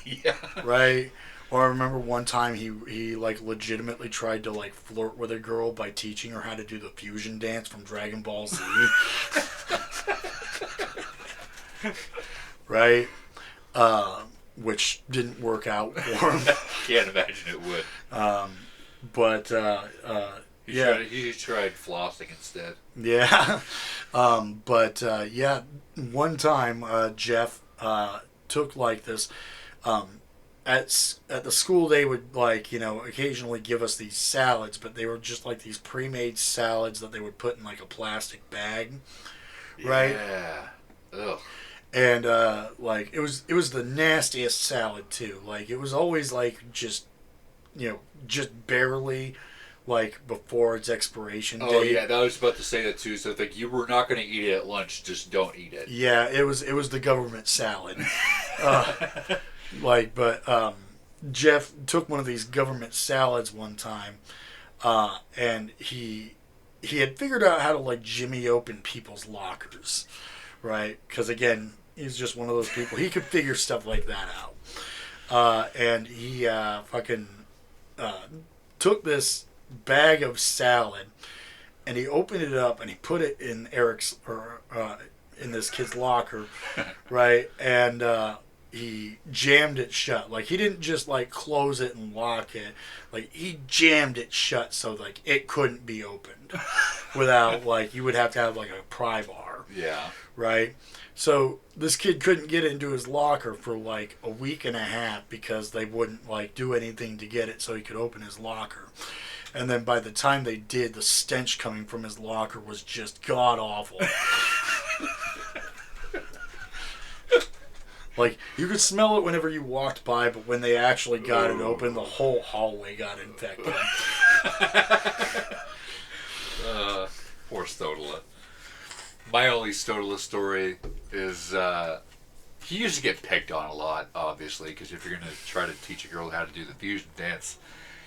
Yeah. Right? Or I remember one time he like legitimately tried to like flirt with a girl by teaching her how to do the fusion dance from Dragon Ball Z. Right? Which didn't work out for him. Can't imagine it would. But he tried flossing instead. Yeah. Yeah, one time Jeff took like this at the school. They would like occasionally give us these salads, but they were just like these pre-made salads that they would put in like a plastic bag, right? Yeah. Ugh. And like it was the nastiest salad too. Like it was always like just barely like before its expiration date. Oh yeah, I was about to say that too. So if like you were not going to eat it at lunch, just don't eat it. Yeah, it was the government salad. Jeff took one of these government salads one time, and he had figured out how to like jimmy open people's lockers, right? Because again, he's just one of those people. He could figure stuff like that out. And he fucking took this bag of salad, and he opened it up and he put it in in this kid's locker, right? And he jammed it shut. Like he didn't just like close it and lock it. Like he jammed it shut so like it couldn't be opened without like you would have to have like a pry bar. Yeah. Right? So this kid couldn't get into his locker for like a week and a half because they wouldn't like do anything to get it so he could open his locker. And then by the time they did, the stench coming from his locker was just god awful. Like you could smell it whenever you walked by, but when they actually got it open, the whole hallway got infected. Poor Stodola. My only Stodola story is he used to get picked on a lot, obviously, because if you're going to try to teach a girl how to do the fusion dance,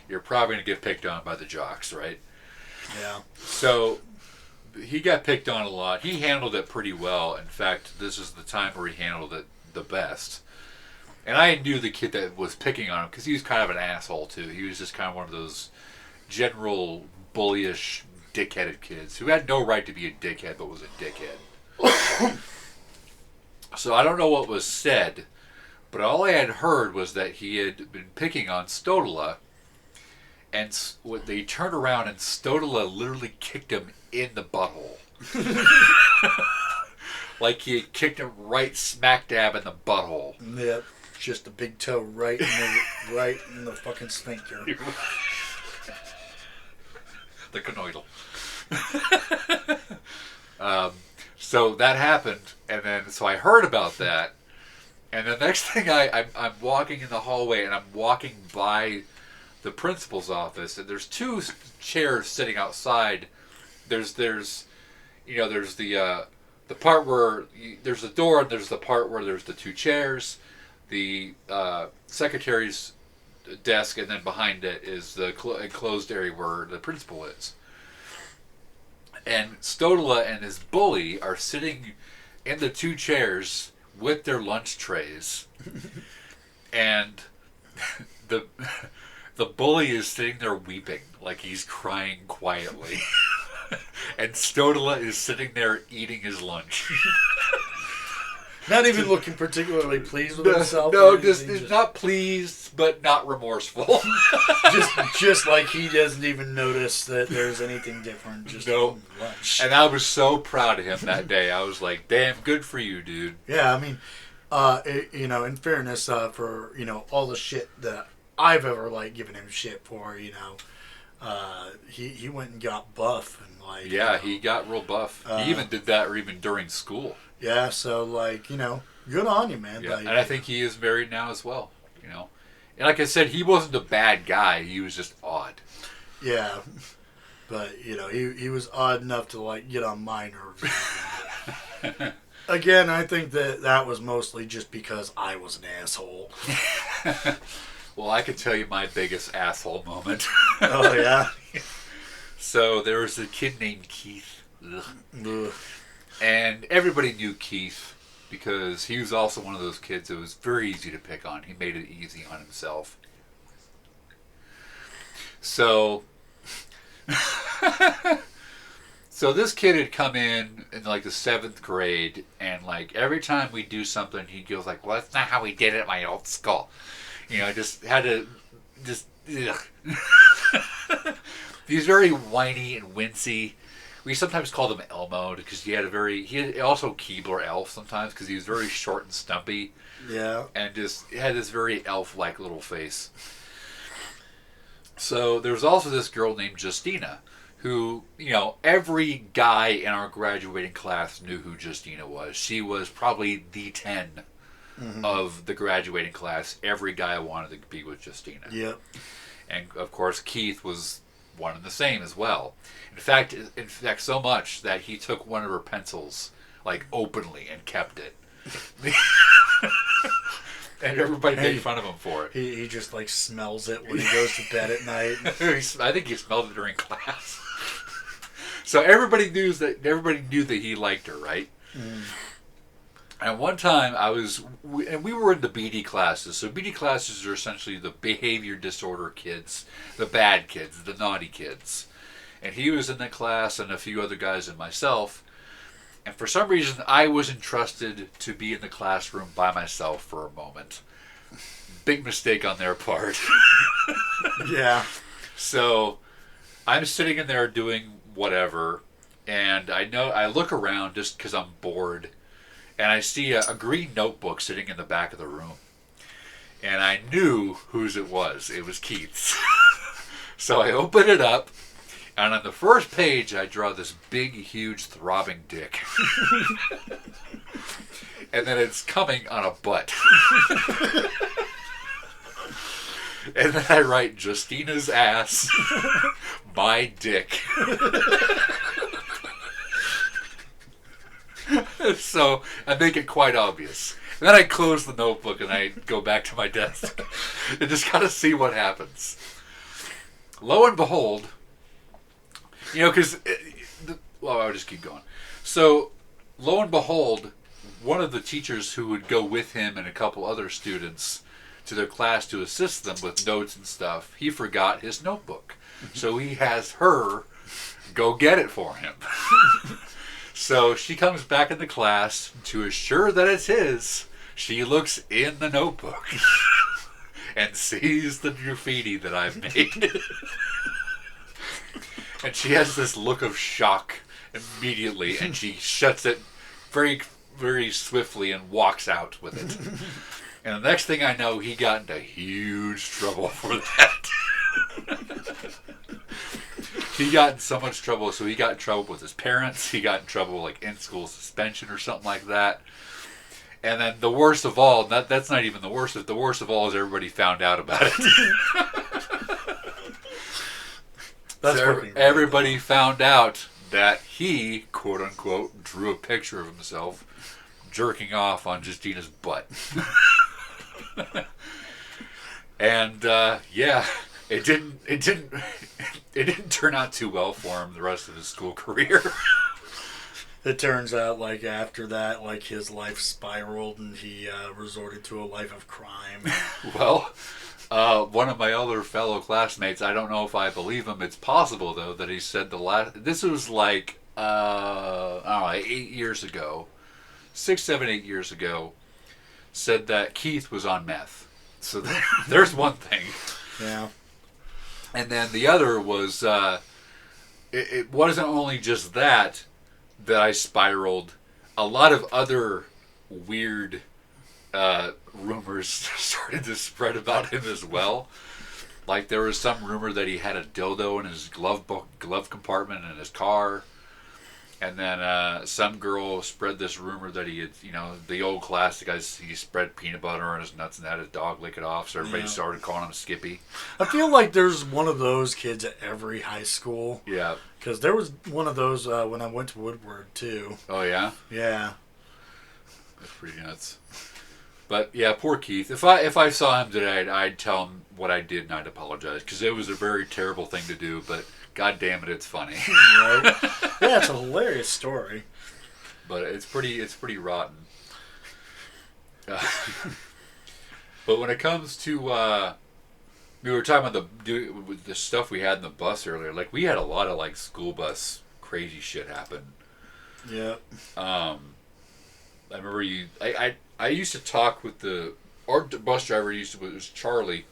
you're probably going to get picked on by the jocks, right? Yeah. So he got picked on a lot. He handled it pretty well. In fact, this is the time where he handled it the best. And I knew the kid that was picking on him because he was kind of an asshole, too. He was just kind of one of those general bullyish, dickheaded kids who had no right to be a dickhead but was a dickhead. So I don't know what was said, but all I had heard was that he had been picking on Stodola, and they turned around and Stodola literally kicked him in the butthole. Like he had kicked him right smack dab in the butthole. Yep, just a big toe right in the fucking sphincter. The conoidal. So that happened, and then so I heard about that, and the next thing I'm walking in the hallway, and I'm walking by the principal's office, and there's two chairs sitting outside. There's the part where there's the door, and there's the part where there's the two chairs, the secretary's desk, and then behind it is the enclosed area where the principal is. And Stodola and his bully are sitting in the two chairs with their lunch trays, and the bully is sitting there weeping like he's crying quietly, and Stodola is sitting there eating his lunch. Not even looking particularly pleased with himself. No, just not pleased, but not remorseful. just like he doesn't even notice that there's anything different. Just no lunch. And I was so proud of him that day. I was like, "Damn, good for you, dude." Yeah, I mean, in fairness, for all the shit that I've ever given him shit for, he went and got buff and he got real buff. He even did that even during school. Yeah, so good on you, man. Yeah, and I think he is married now as well. And like I said, he wasn't a bad guy. He was just odd. Yeah, but he was odd enough to get on my nerves. Again, I think that was mostly just because I was an asshole. Well, I could tell you my biggest asshole moment. Oh yeah. So there was a kid named Keith. Ugh. And everybody knew Keith because he was also one of those kids that was very easy to pick on. He made it easy on himself. So, so this kid had come in the 7th grade, and every time we do something, he goes well, that's not how we did it at my old school. Just had to, he's very whiny and wincy. We sometimes called him Elmo because he had also Keebler elf sometimes because he was very short and stumpy. Yeah. And just had this very elf-like little face. So there was also this girl named Justina who, every guy in our graduating class knew who Justina was. She was probably the 10 of the graduating class. Every guy wanted to be with Justina. Yep. And of course Keith was one and the same as well. In fact, so much that he took one of her pencils openly and kept it. And everybody made fun of him for it. He just smells it when he goes to bed at night. I think he smelled it during class. So everybody knew that he liked her, right? Mm. And one time we were in the BD classes. So BD classes are essentially the behavior disorder kids, the bad kids, the naughty kids. And he was in that class and a few other guys and myself. And for some reason, I was entrusted to be in the classroom by myself for a moment. Big mistake on their part. Yeah. So I'm sitting in there doing whatever. And I look around just because I'm bored. And I see a green notebook sitting in the back of the room. And I knew whose it was. It was Keith's. So I open it up. And on the first page, I draw this big, huge, throbbing dick. And then it's coming on a butt. And then I write, Justina's ass, my dick. So I make it quite obvious. And then I close the notebook and I go back to my desk. And just gotta see what happens. Lo and behold, because I'll just keep going. So, lo and behold, one of the teachers who would go with him and a couple other students to their class to assist them with notes and stuff, he forgot his notebook. So he has her go get it for him. So she comes back in the class to assure that it's his. She looks in the notebook and sees the graffiti that I've made. And she has this look of shock immediately, and she shuts it very, very swiftly and walks out with it. And the next thing I know, he got into huge trouble for that. He got in so much trouble. So he got in trouble with his parents. He got in trouble like in school suspension or something like that. And then the worst of all, that's not even the worst. The worst of all is everybody found out about it. That's so everybody found out that he, quote unquote, drew a picture of himself jerking off on Justina's butt. And yeah, it didn't turn out too well for him the rest of his school career. It turns out, like, after that, like, his life spiraled and he resorted to a life of crime. Well, one of my other fellow classmates, I don't know if I believe him, it's possible, though, that he said this was like, I don't know, 8 years ago, 6, 7, 8 years ago, said that Keith was on meth. So there's one thing. Yeah. And then the other was, it wasn't only just that I spiraled. A lot of other weird rumors started to spread about him as well. Like there was some rumor that he had a dildo in his glove compartment in his car. And then some girl spread this rumor that he had, the old classic, he spread peanut butter on his nuts and had his dog lick it off, so everybody started calling him Skippy. I feel like there's one of those kids at every high school. Yeah. Because there was one of those when I went to Woodward, too. Oh, yeah? Yeah. That's pretty nuts. But, yeah, poor Keith. If I saw him today, I'd tell him what I did and I'd apologize, because it was a very terrible thing to do, but God damn it, it's funny. Right? Yeah, it's a hilarious story. But it's pretty rotten. But when it comes to, we were talking about the stuff we had in the bus earlier. Like we had a lot of like school bus crazy shit happen. Yeah. I remember I used to talk with our bus driver was Charlie.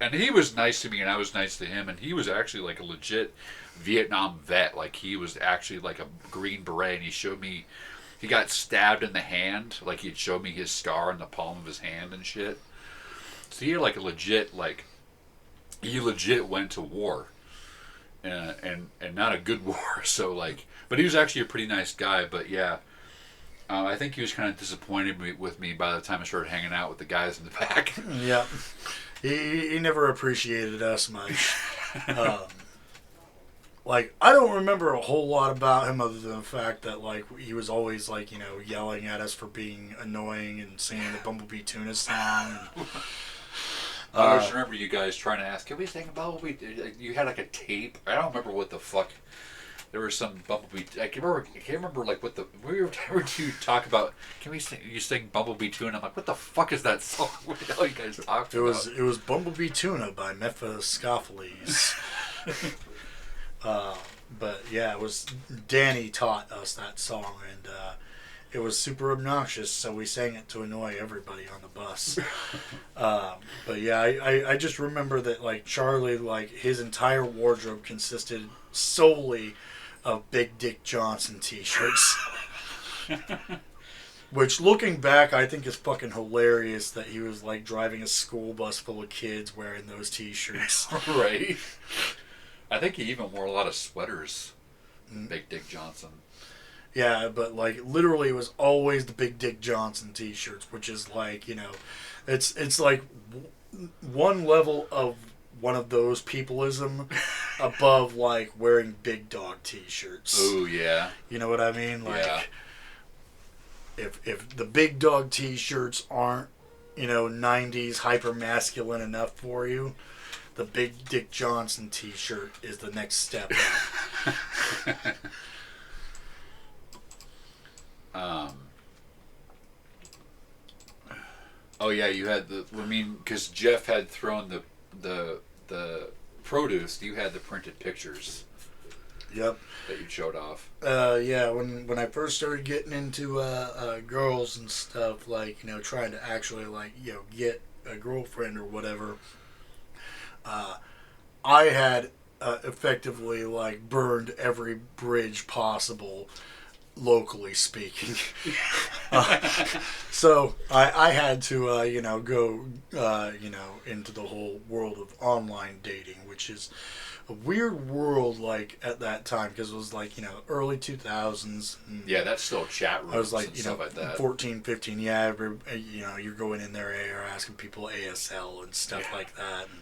And he was nice to me, and I was nice to him. And he was actually like a legit Vietnam vet. Like he was actually like a Green Beret, and he showed me. He got stabbed in the hand. Like he'd show me his scar in the palm of his hand and shit. So he had like a legit he legit went to war, and not a good war. So like, but he was actually a pretty nice guy. But yeah. I think he was kind of disappointed with me by the time I started hanging out with the guys in the back. Yeah. He never appreciated us much. Like, I don't remember a whole lot about him other than the fact that, like, he was always, like, yelling at us for being annoying and singing the Bumblebee Tuna song. I just remember you guys trying to ask, can we sing Bumblebee? You had, like, a tape. I don't remember what the fuck. There was some Bumblebee. I can't remember like what we were to talk about. Can we sing? You sing Bumblebee Tuna? I'm like, what the fuck is that song? What the hell are you guys talking about? It was Bumblebee Tuna by Mephistopheles. But yeah, it was Danny taught us that song, and it was super obnoxious. So we sang it to annoy everybody on the bus. But yeah, I just remember that like Charlie, like his entire wardrobe consisted solely of Big Dick Johnston t-shirts. Which, looking back, I think is fucking hilarious that he was like driving a school bus full of kids wearing those t-shirts. Right. I think he even wore a lot of sweaters. Big Dick Johnston. Yeah, but like literally it was always the Big Dick Johnston t-shirts, which is like, it's like one level of one of those peopleism above like wearing Big Dog t-shirts. Oh yeah. You know what I mean? Like yeah. If the Big Dog t-shirts aren't, 90s hyper masculine enough for you, the Big Dick Johnston t-shirt is the next step up. Oh yeah, you had the. I mean, because Jeff had thrown the produce. You had the printed pictures Yep. that you showed off. Yeah, when I first started getting into girls and stuff, like trying to actually like get a girlfriend or whatever, uh, I had effectively like burned every bridge possible, locally speaking. uh, so I had to go into the whole world of online dating, which is a weird world like at that time because it was like early 2000s. Yeah, that's still chat I was rooms like and stuff like that. 14, 15. Yeah, you're going in there, you're asking people ASL and stuff like that. And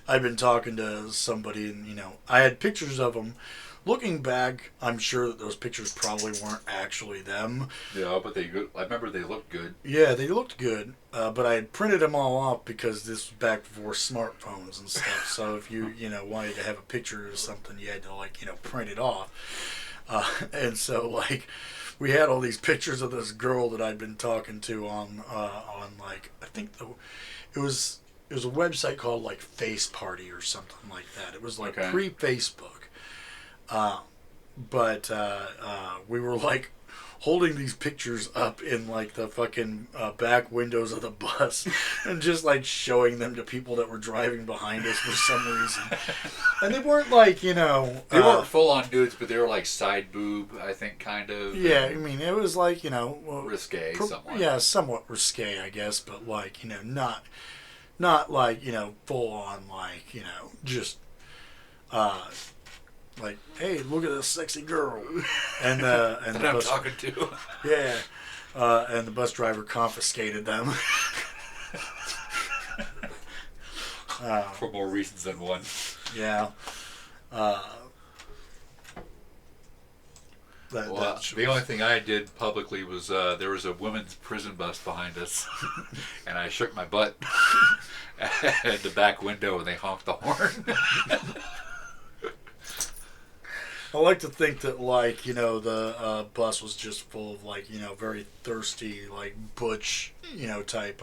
I've been talking to somebody, and I had pictures of them. Looking back, I'm sure that those pictures probably weren't actually them. Yeah, but they. I remember they looked good. Yeah, they looked good, but I had printed them all off because this was back before smartphones and stuff. So if you wanted to have a picture of something, you had to like print it off. And so like we had all these pictures of this girl that I'd been talking to on like I think it was a website called like Face Party or something like that. It was like pre-Facebook. But we were like holding these pictures up in like the fucking back windows of the bus and just like showing them to people that were driving behind us for some reason. And they weren't like, they weren't full on dudes, but they were like side boob, I think, kind of. Yeah, I mean, it was like, risque, somewhat. Yeah, somewhat risque, I guess, but like, not like, full on like, just like, hey, look at this sexy girl, and that the I'm bus, talking to. yeah, and the bus driver confiscated them for more reasons than one. Yeah. The only thing I did publicly was there was a women's prison bus behind us, and I shook my butt at the back window, and they honked the horn. I like to think that, like, the bus was just full of, like, very thirsty, like, butch, type,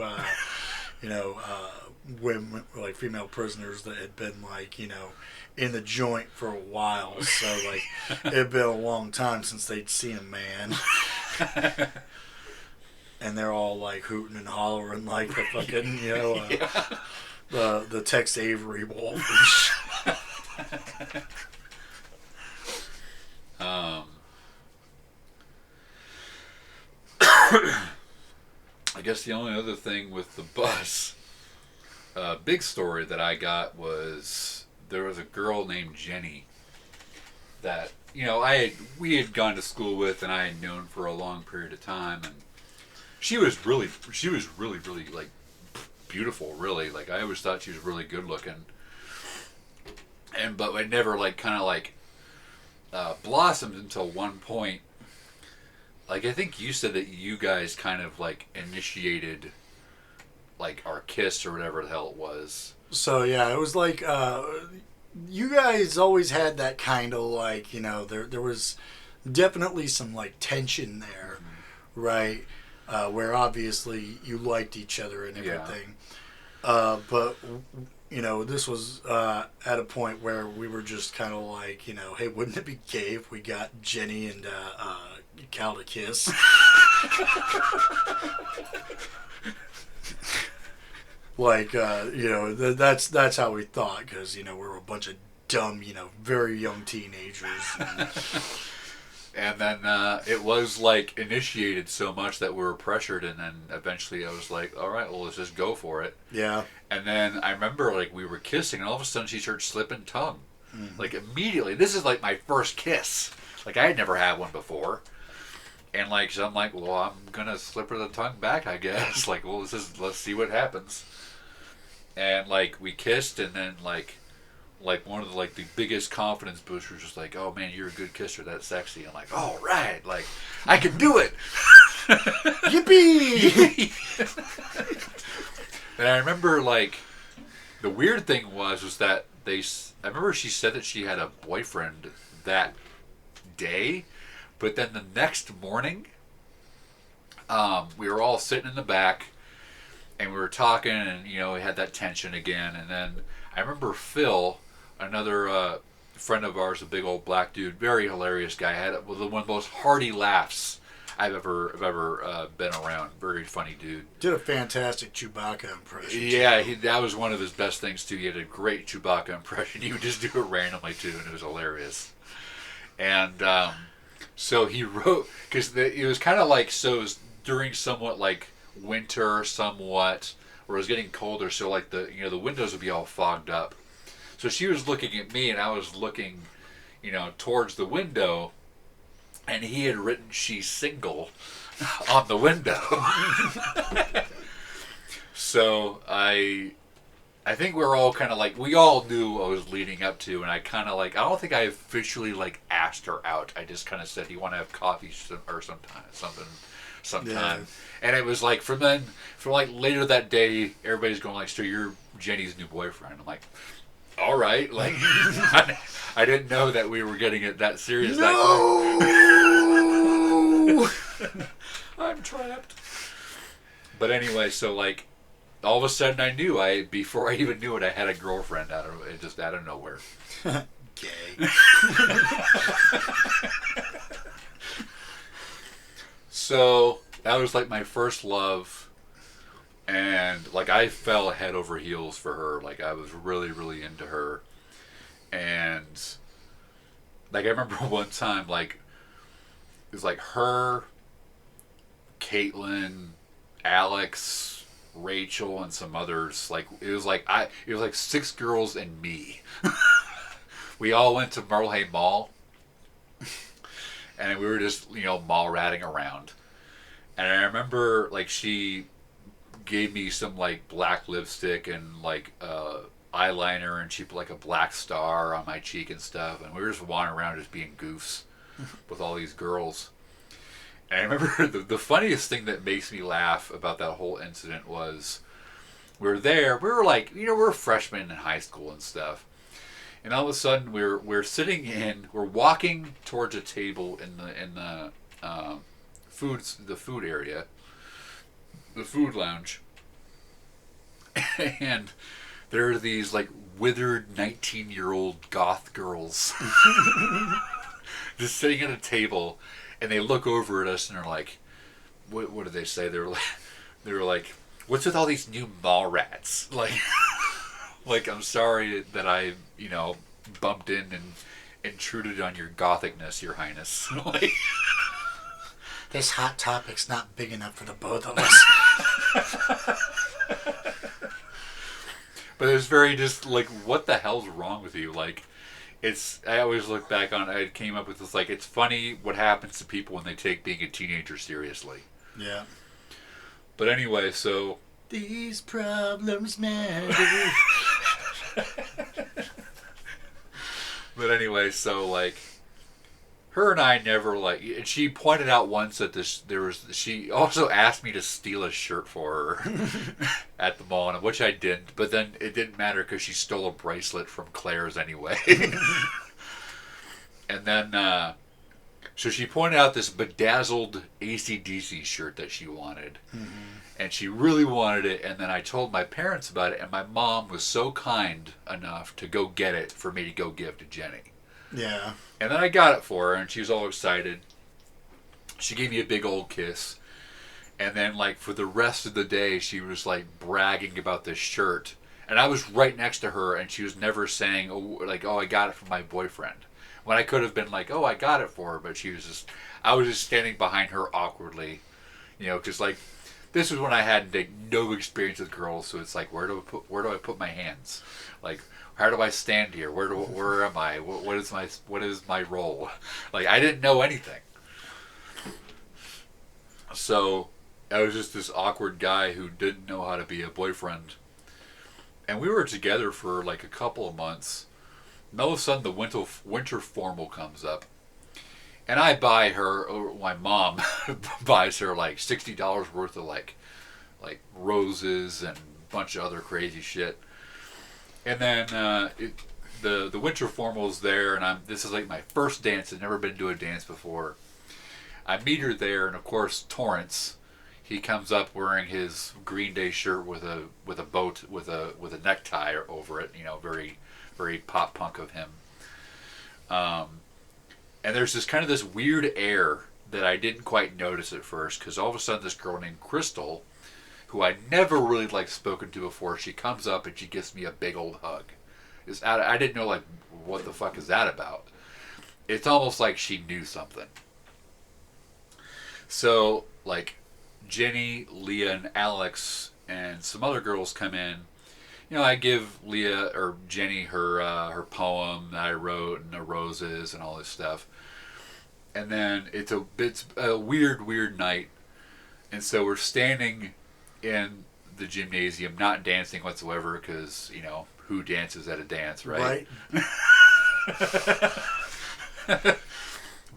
women, like, female prisoners that had been, like, in the joint for a while. So, like, it had been a long time since they'd seen a man. And they're all, like, hooting and hollering like the fucking, the Tex Avery wolf. I guess the only other thing with the bus, big story that I got was there was a girl named Jenny that we had gone to school with and I had known for a long period of time, and she was really like beautiful, really. Like I always thought she was really good looking, but I never like kind of like blossomed until one point. Like I think you said that you guys kind of like initiated like our kiss or whatever the hell it was. So yeah, it was like you guys always had that kind of like there was definitely some like tension there, right? Where obviously you liked each other and everything, but this was at a point where we were just kind of like hey, wouldn't it be gay if we got Jenny and Cal to kiss? Like that's how we thought, because we're a bunch of dumb very young teenagers. And then it was like initiated so much that we were pressured, and then eventually I was like, all right, well, let's just go for it. Yeah. And then I remember like we were kissing, and all of a sudden she started slipping tongue. Like immediately. This is like my first kiss. Like I had never had one before. And like so I'm like, well, I'm gonna slip her the tongue back, I guess. Like, well, let's see what happens. And like we kissed, and then like one of the biggest confidence boosters was like, oh man, you're a good kisser, that's sexy. I'm like, all right, like I can do it. Yippee! And I remember like the weird thing was that I remember she said that she had a boyfriend that day, but then the next morning we were all sitting in the back, and we were talking, and we had that tension again. And then I remember Phil, another friend of ours, a big old black dude, very hilarious guy, had one of the most hearty laughs I've ever been around. Very funny dude. Did a fantastic Chewbacca impression. Yeah, that was one of his best things too. He had a great Chewbacca impression. He would just do it randomly too, and it was hilarious. And so he wrote, because it was kind of like, so it was during somewhat like winter, somewhat, where it was getting colder. So like the windows would be all fogged up. So she was looking at me, and I was looking, towards the window, and he had written "she's single" on the window. So I think we're all kind of like, we all knew what I was leading up to, and I kind of like, I don't think I officially like asked her out. I just kind of said, "Do you want to have coffee or sometime?" Yeah. And it was like from like later that day, everybody's going like, "So you're Jenny's new boyfriend?" I'm like, all right, like I didn't know that we were getting it that serious. No! I'm trapped. But anyway, so like all of a sudden I knew, before I even knew it, I had a girlfriend out of nowhere. Gay. So that was like my first love. And like I fell head over heels for her. Like I was really, really into her. And like I remember one time, like it was like her, Caitlin, Alex, Rachel, and some others. Like it was like 6 girls and me. We all went to Merlehay Mall, and we were just mall ratting around. And I remember like she gave me some like black lipstick and like eyeliner, and she put like a black star on my cheek and stuff, and we were just wandering around just being goofs with all these girls. And I remember the funniest thing that makes me laugh about that whole incident was we were there, we were like, we're freshmen in high school and stuff, and all of a sudden we're walking towards a table in the food area, the food lounge, and there are these like withered 19-year-old goth girls just sitting at a table, and they look over at us and they're like, what did they say? They were like, "What's with all these new mall rats?" Like, like, I'm sorry that I bumped in and intruded on your gothicness, Your Highness. Like, This hot topic's not big enough for the both of us. but it was very just like, what the hell's wrong with you? Like, I always look back on, I came up with this, like, it's funny what happens to people when they take being a teenager seriously. Yeah. But anyway, so. These problems matter. But anyway, so like, her and I never like, and she pointed out once that she also asked me to steal a shirt for her at the mall, which I didn't, but then it didn't matter because she stole a bracelet from Claire's anyway. And then, so she pointed out this bedazzled AC/DC shirt that she wanted. Mm-hmm. And she really wanted it, and then I told my parents about it, and my mom was so kind enough to go get it for me to go give to Jenny. Yeah. And then I got it for her, and she was all excited. She gave me a big old kiss. And then, like, for the rest of the day, she was, like, bragging about this shirt. And I was right next to her, and she was never saying, oh, I got it from my boyfriend. When I could have been like, oh, I got it for her, but I was just standing behind her awkwardly. Because, like, this was when I had no experience with girls, so it's like, where do I put my hands? Like, how do I stand here? Where am I? What is my role? Like, I didn't know anything. So I was just this awkward guy who didn't know how to be a boyfriend. And we were together for like a couple of months. And all of a sudden the winter formal comes up. And I buy her, or my mom buys her like $60 worth of like roses and a bunch of other crazy shit. And then the winter formal's there, and this is like my first dance. I'd never been to a dance before. I meet her there, and of course Torrance, he comes up wearing his Green Day shirt with a boat with a necktie over it. You know, very very pop punk of him. Um, and there's this kind of this weird air that I didn't quite notice at first because all of a sudden this girl named Crystal, who I never really like spoken to before, she comes up and she gives me a big old hug. I didn't know like what the fuck is that about. It's almost like she knew something. So like Jenny, Leah, and Alex and some other girls come in. You know, I give Leah or Jenny her poem that I wrote and the roses and all this stuff. And then it's a weird night, and so we're standing in the gymnasium, not dancing whatsoever, because you know who dances at a dance, right?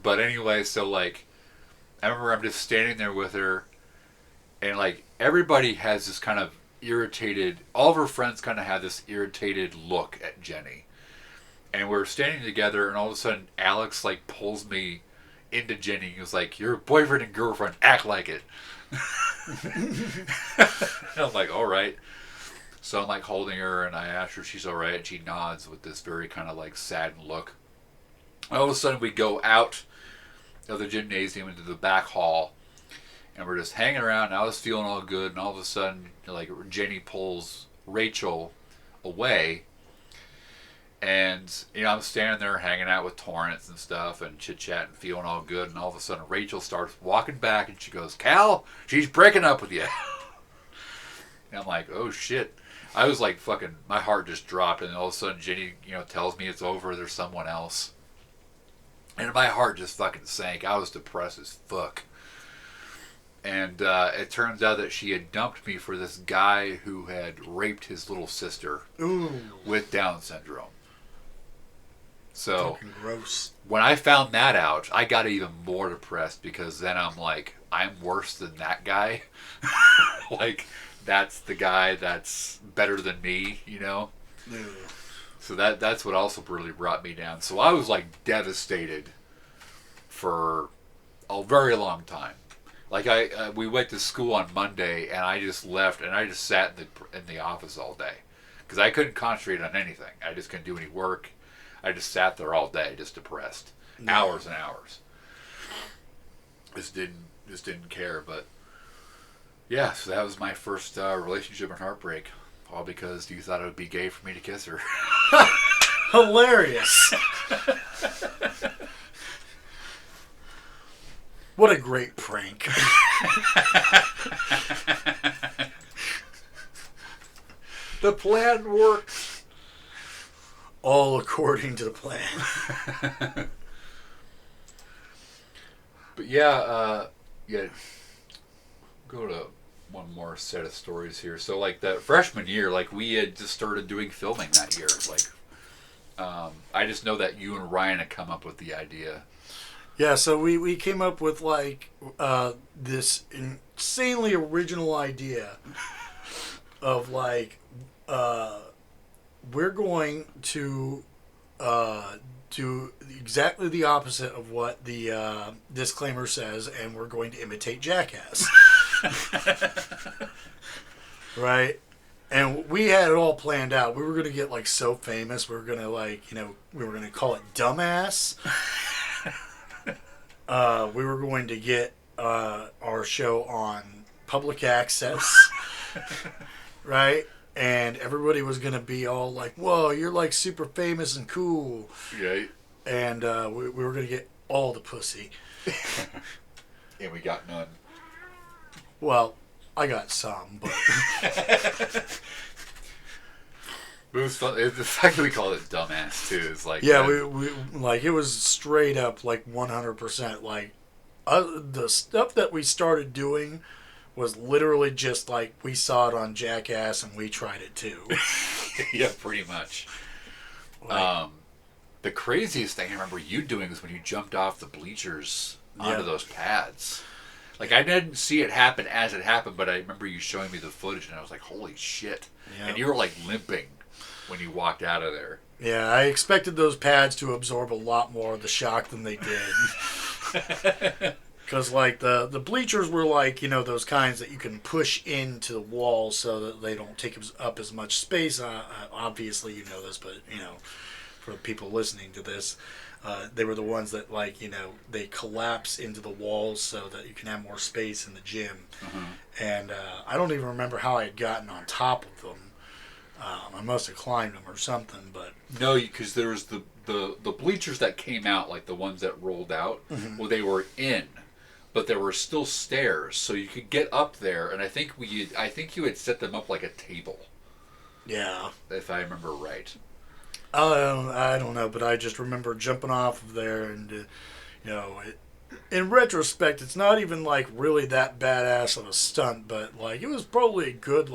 But anyway, so like I remember I'm just standing there with her, and like everybody has this kind of irritated. All of her friends kind of have this irritated look at Jenny, and we're standing together, and all of a sudden Alex like pulls me into Jenny. He was like, "You're boyfriend and girlfriend. Act like it." I'm like, "All right." So I'm like holding her, and I ask her if she's all right, and she nods with this very kind of like saddened look. All of a sudden, we go out of the gymnasium into the back hall, and we're just hanging around. And I was feeling all good, and all of a sudden, like Jenny pulls Rachel away. And, you know, I'm standing there hanging out with Torrance and stuff and chit-chatting, feeling all good. And all of a sudden, Rachel starts walking back and she goes, "Cal, she's breaking up with you." And I'm like, oh, shit. I was like fucking, my heart just dropped. And all of a sudden, Jenny, you know, tells me it's over. There's someone else. And my heart just fucking sank. I was depressed as fuck. And it turns out that she had dumped me for this guy who had raped his little sister. Ooh. With Down syndrome. So fucking gross. When I found that out, I got even more depressed because then I'm like, I'm worse than that guy. Like, that's the guy that's better than me, you know? Ew. So that's what also really brought me down. So I was like devastated for a very long time. Like we went to school on Monday and I just left and I just sat in the office all day because I couldn't concentrate on anything. I just couldn't do any work. I just sat there all day, just depressed, hours and hours. Just didn't care. But yeah, so that was my first relationship and heartbreak, all because you thought it would be gay for me to kiss her. Hilarious. What a great prank. The plan worked. All according to the plan. But yeah, go to one more set of stories here. So like that freshman year, like we had just started doing filming that year. Like, I just know that you and Ryan had come up with the idea. Yeah, so we came up with like this insanely original idea of like we're going to do exactly the opposite of what the disclaimer says, and we're going to imitate Jackass. Right? And we had it all planned out. We were going to get like so famous. We were going to like, you know, we were going to call it Dumbass. We were going to get our show on public access. Right? And everybody was going to be all like, whoa, you're like super famous and cool. Right. And we were going to get all the pussy. And we got none. Well, I got some, but... It was fun. The fact that we called it Dumbass, too, is like... Yeah, we like, it was straight up, like, 100%. Like, the stuff that we started doing was literally just like we saw it on Jackass and we tried it too. Yeah, pretty much. Like, the craziest thing I remember you doing was when you jumped off the bleachers onto those pads. Like, I didn't see it happen as it happened, but I remember you showing me the footage and I was like, holy shit. Yeah. And you were like limping when you walked out of there. Yeah, I expected those pads to absorb a lot more of the shock than they did. Because like the bleachers were like those kinds that you can push into the wall so that they don't take up as much space. Obviously you know this, but for people listening to this, they were the ones that they collapse into the walls so that you can have more space in the gym. Uh-huh. And I don't even remember how I had gotten on top of them. I must have climbed them or something, but No, because there was the bleachers that came out, like the ones that rolled out. Mhm. Well, they were in, but there were still stairs, so you could get up there. And I think you had set them up like a table, yeah. if I remember right. I don't know, but I just remember jumping off of there, and in retrospect, it's not even like really that badass of a stunt, but like it was probably a good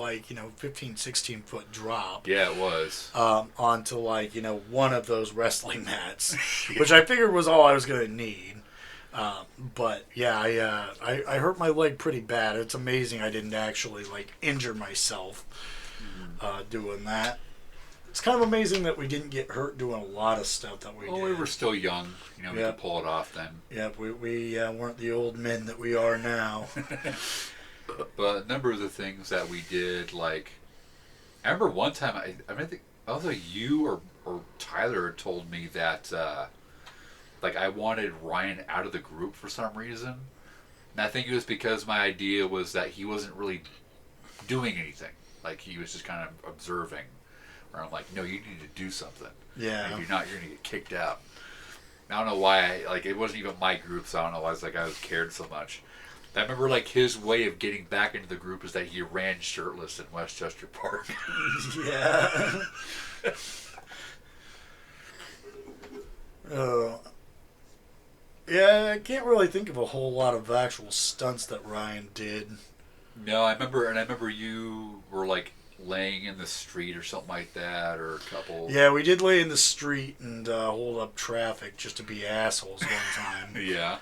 15, 16 foot drop. Yeah, it was. Onto one of those wrestling mats, which I figured was all I was gonna need. But yeah, I hurt my leg pretty bad. It's amazing I didn't actually injure myself doing that. It's kind of amazing that we didn't get hurt doing a lot of stuff that we did. Well, we were still young. We Yep. could pull it off then. Yep, we weren't the old men that we are now. But a number of the things that we did, I remember one time, I think either you or Tyler told me that, I wanted Ryan out of the group for some reason. And I think it was because my idea was that he wasn't really doing anything. He was just kind of observing. Where I'm like, no, you need to do something. Yeah. If you're not, you're going to get kicked out. I don't know why, it wasn't even my group, so I don't know why I was cared so much. I remember, his way of getting back into the group is that he ran shirtless in Westchester Park. Yeah. Yeah, I can't really think of a whole lot of actual stunts that Ryan did. No, I remember you were, laying in the street or something like that, or a couple... Yeah, we did lay in the street and hold up traffic just to be assholes one time. Yeah.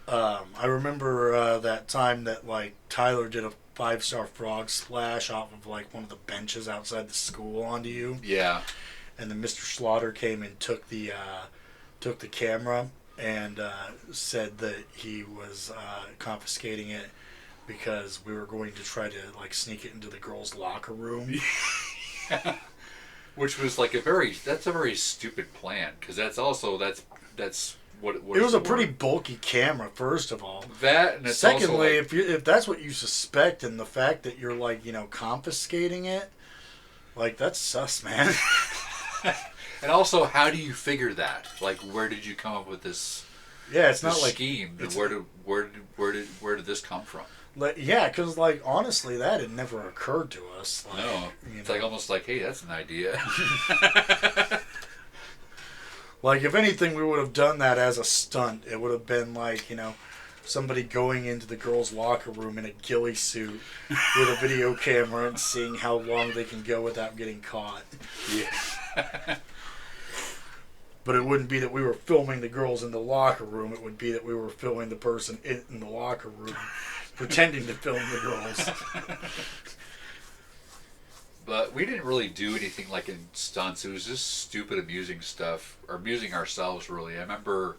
I remember that time that Tyler did a 5-star frog splash off of one of the benches outside the school onto you. Yeah. And then Mr. Slaughter came and took the camera and said that he was confiscating it because we were going to try to sneak it into the girls' locker room. Yeah. Which was that's a very stupid plan, because that's what it was a pretty bulky camera, first of all. That, and it's secondly, also if that's what you suspect, and the fact that you're confiscating it, that's sus, man. And also, how do you figure that? Where did you come up with this? Yeah, it's this not scheme. Where did this come from? Yeah, because honestly, that had never occurred to us. No, it's almost hey, that's an idea. If anything, we would have done that as a stunt. It would have been somebody going into the girls' locker room in a ghillie suit with a video camera and seeing how long they can go without getting caught. Yeah. But it wouldn't be that we were filming the girls in the locker room. It would be that we were filming the person in the locker room, pretending to film the girls. But we didn't really do anything in stunts. It was just stupid, amusing stuff, or amusing ourselves, really. I remember...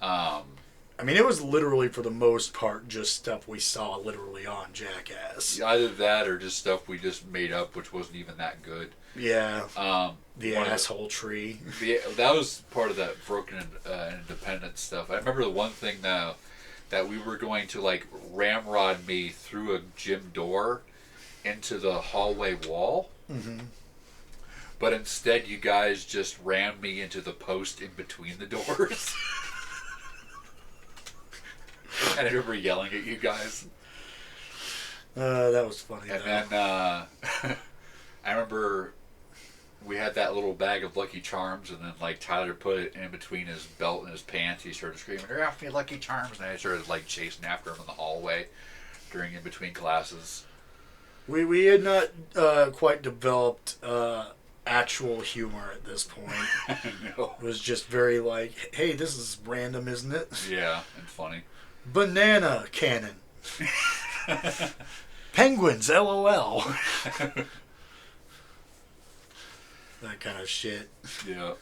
it was literally, for the most part, just stuff we saw literally on Jackass. Either that or just stuff we just made up, which wasn't even that good. Yeah. The asshole tree. That was part of that Broken Independence stuff. I remember the one thing, though, that we were going to, ramrod me through a gym door into the hallway wall. Mm-hmm. But instead, you guys just rammed me into the post in between the doors. And I remember yelling at you guys. That was funny. And then I remember we had that little bag of Lucky Charms, and then Tyler put it in between his belt and his pants. He started screaming, "They're after me, Lucky Charms!" And I started chasing after him in the hallway during in between classes. We had not quite developed actual humor at this point. No. It was just very hey, this is random, isn't it? Yeah, and funny. Banana cannon. Penguins, LOL. That kind of shit. Yeah.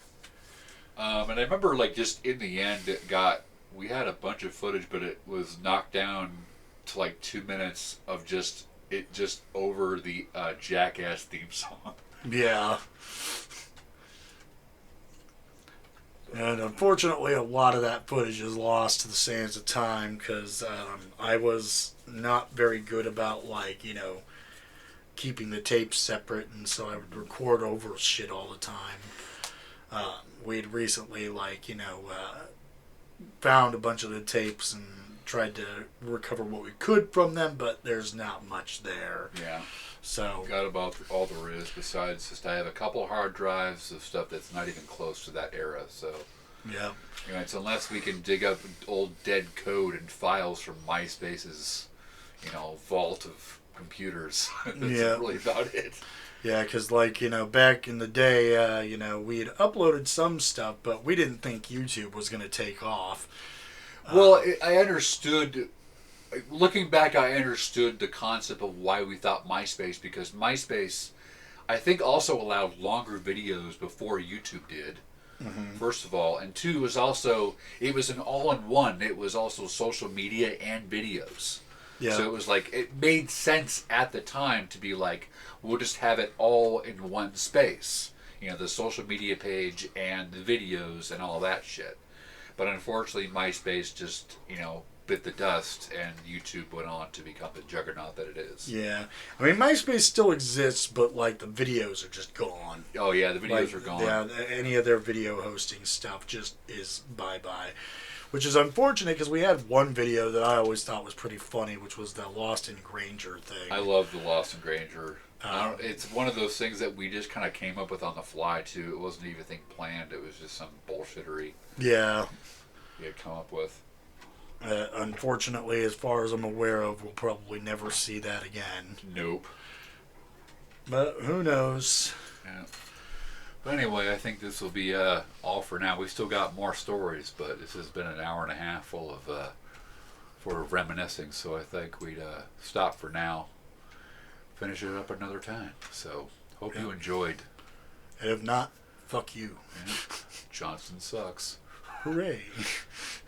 And I remember just in the end it got we had a bunch of footage, but it was knocked down to like 2 minutes of just over the Jackass theme song. Yeah. And unfortunately, a lot of that footage is lost to the sands of time because I was not very good about, like, keeping the tapes separate, and so I would record over shit all the time. We had recently, like, found a bunch of the tapes and tried to recover what we could from them, but there's not much there. Yeah. So Got about all there is besides just I have a couple hard drives of stuff that's not even close to that era. So yeah, it's unless we can dig up old dead code and files from MySpace's vault of computers. That's yeah, really about it. yeah. Because like back in the day, we had uploaded some stuff, but we didn't think YouTube was going to take off. Well, I understood. Looking back, I understood the concept of why we thought MySpace, because MySpace, I think, also allowed longer videos before YouTube did. Mm-hmm. First of all, and two was also it was an all-in-one. It was also social media and videos. Yeah, So it was like it made sense at the time to be like, we'll just have it all in one space. The social media page and the videos and all that shit. But unfortunately, MySpace just bit the dust, and YouTube went on to become the juggernaut that it is. yeah. I mean, MySpace still exists, but like the videos are just gone. Oh yeah, the videos Like, are gone. yeah, any of their video hosting stuff just is bye bye, which is unfortunate because we had one video that I always thought was pretty funny, which was the Lost in Granger thing. I love the Lost in Granger. Um, It's one of those things that we just kind of came up with on the fly too. It wasn't even anything planned. It was just some bullshittery yeah. we had come up with. Unfortunately, as far as I'm aware of, we'll probably never see that again. Nope. But who knows? Yeah. But anyway, I think this will be all for now. We still got more stories, but this has been an hour and a half full of for reminiscing. So I think we'd stop for now. Finish it up another time. So hope you enjoyed. And if not, fuck you. Yeah. Johnston sucks. Hooray.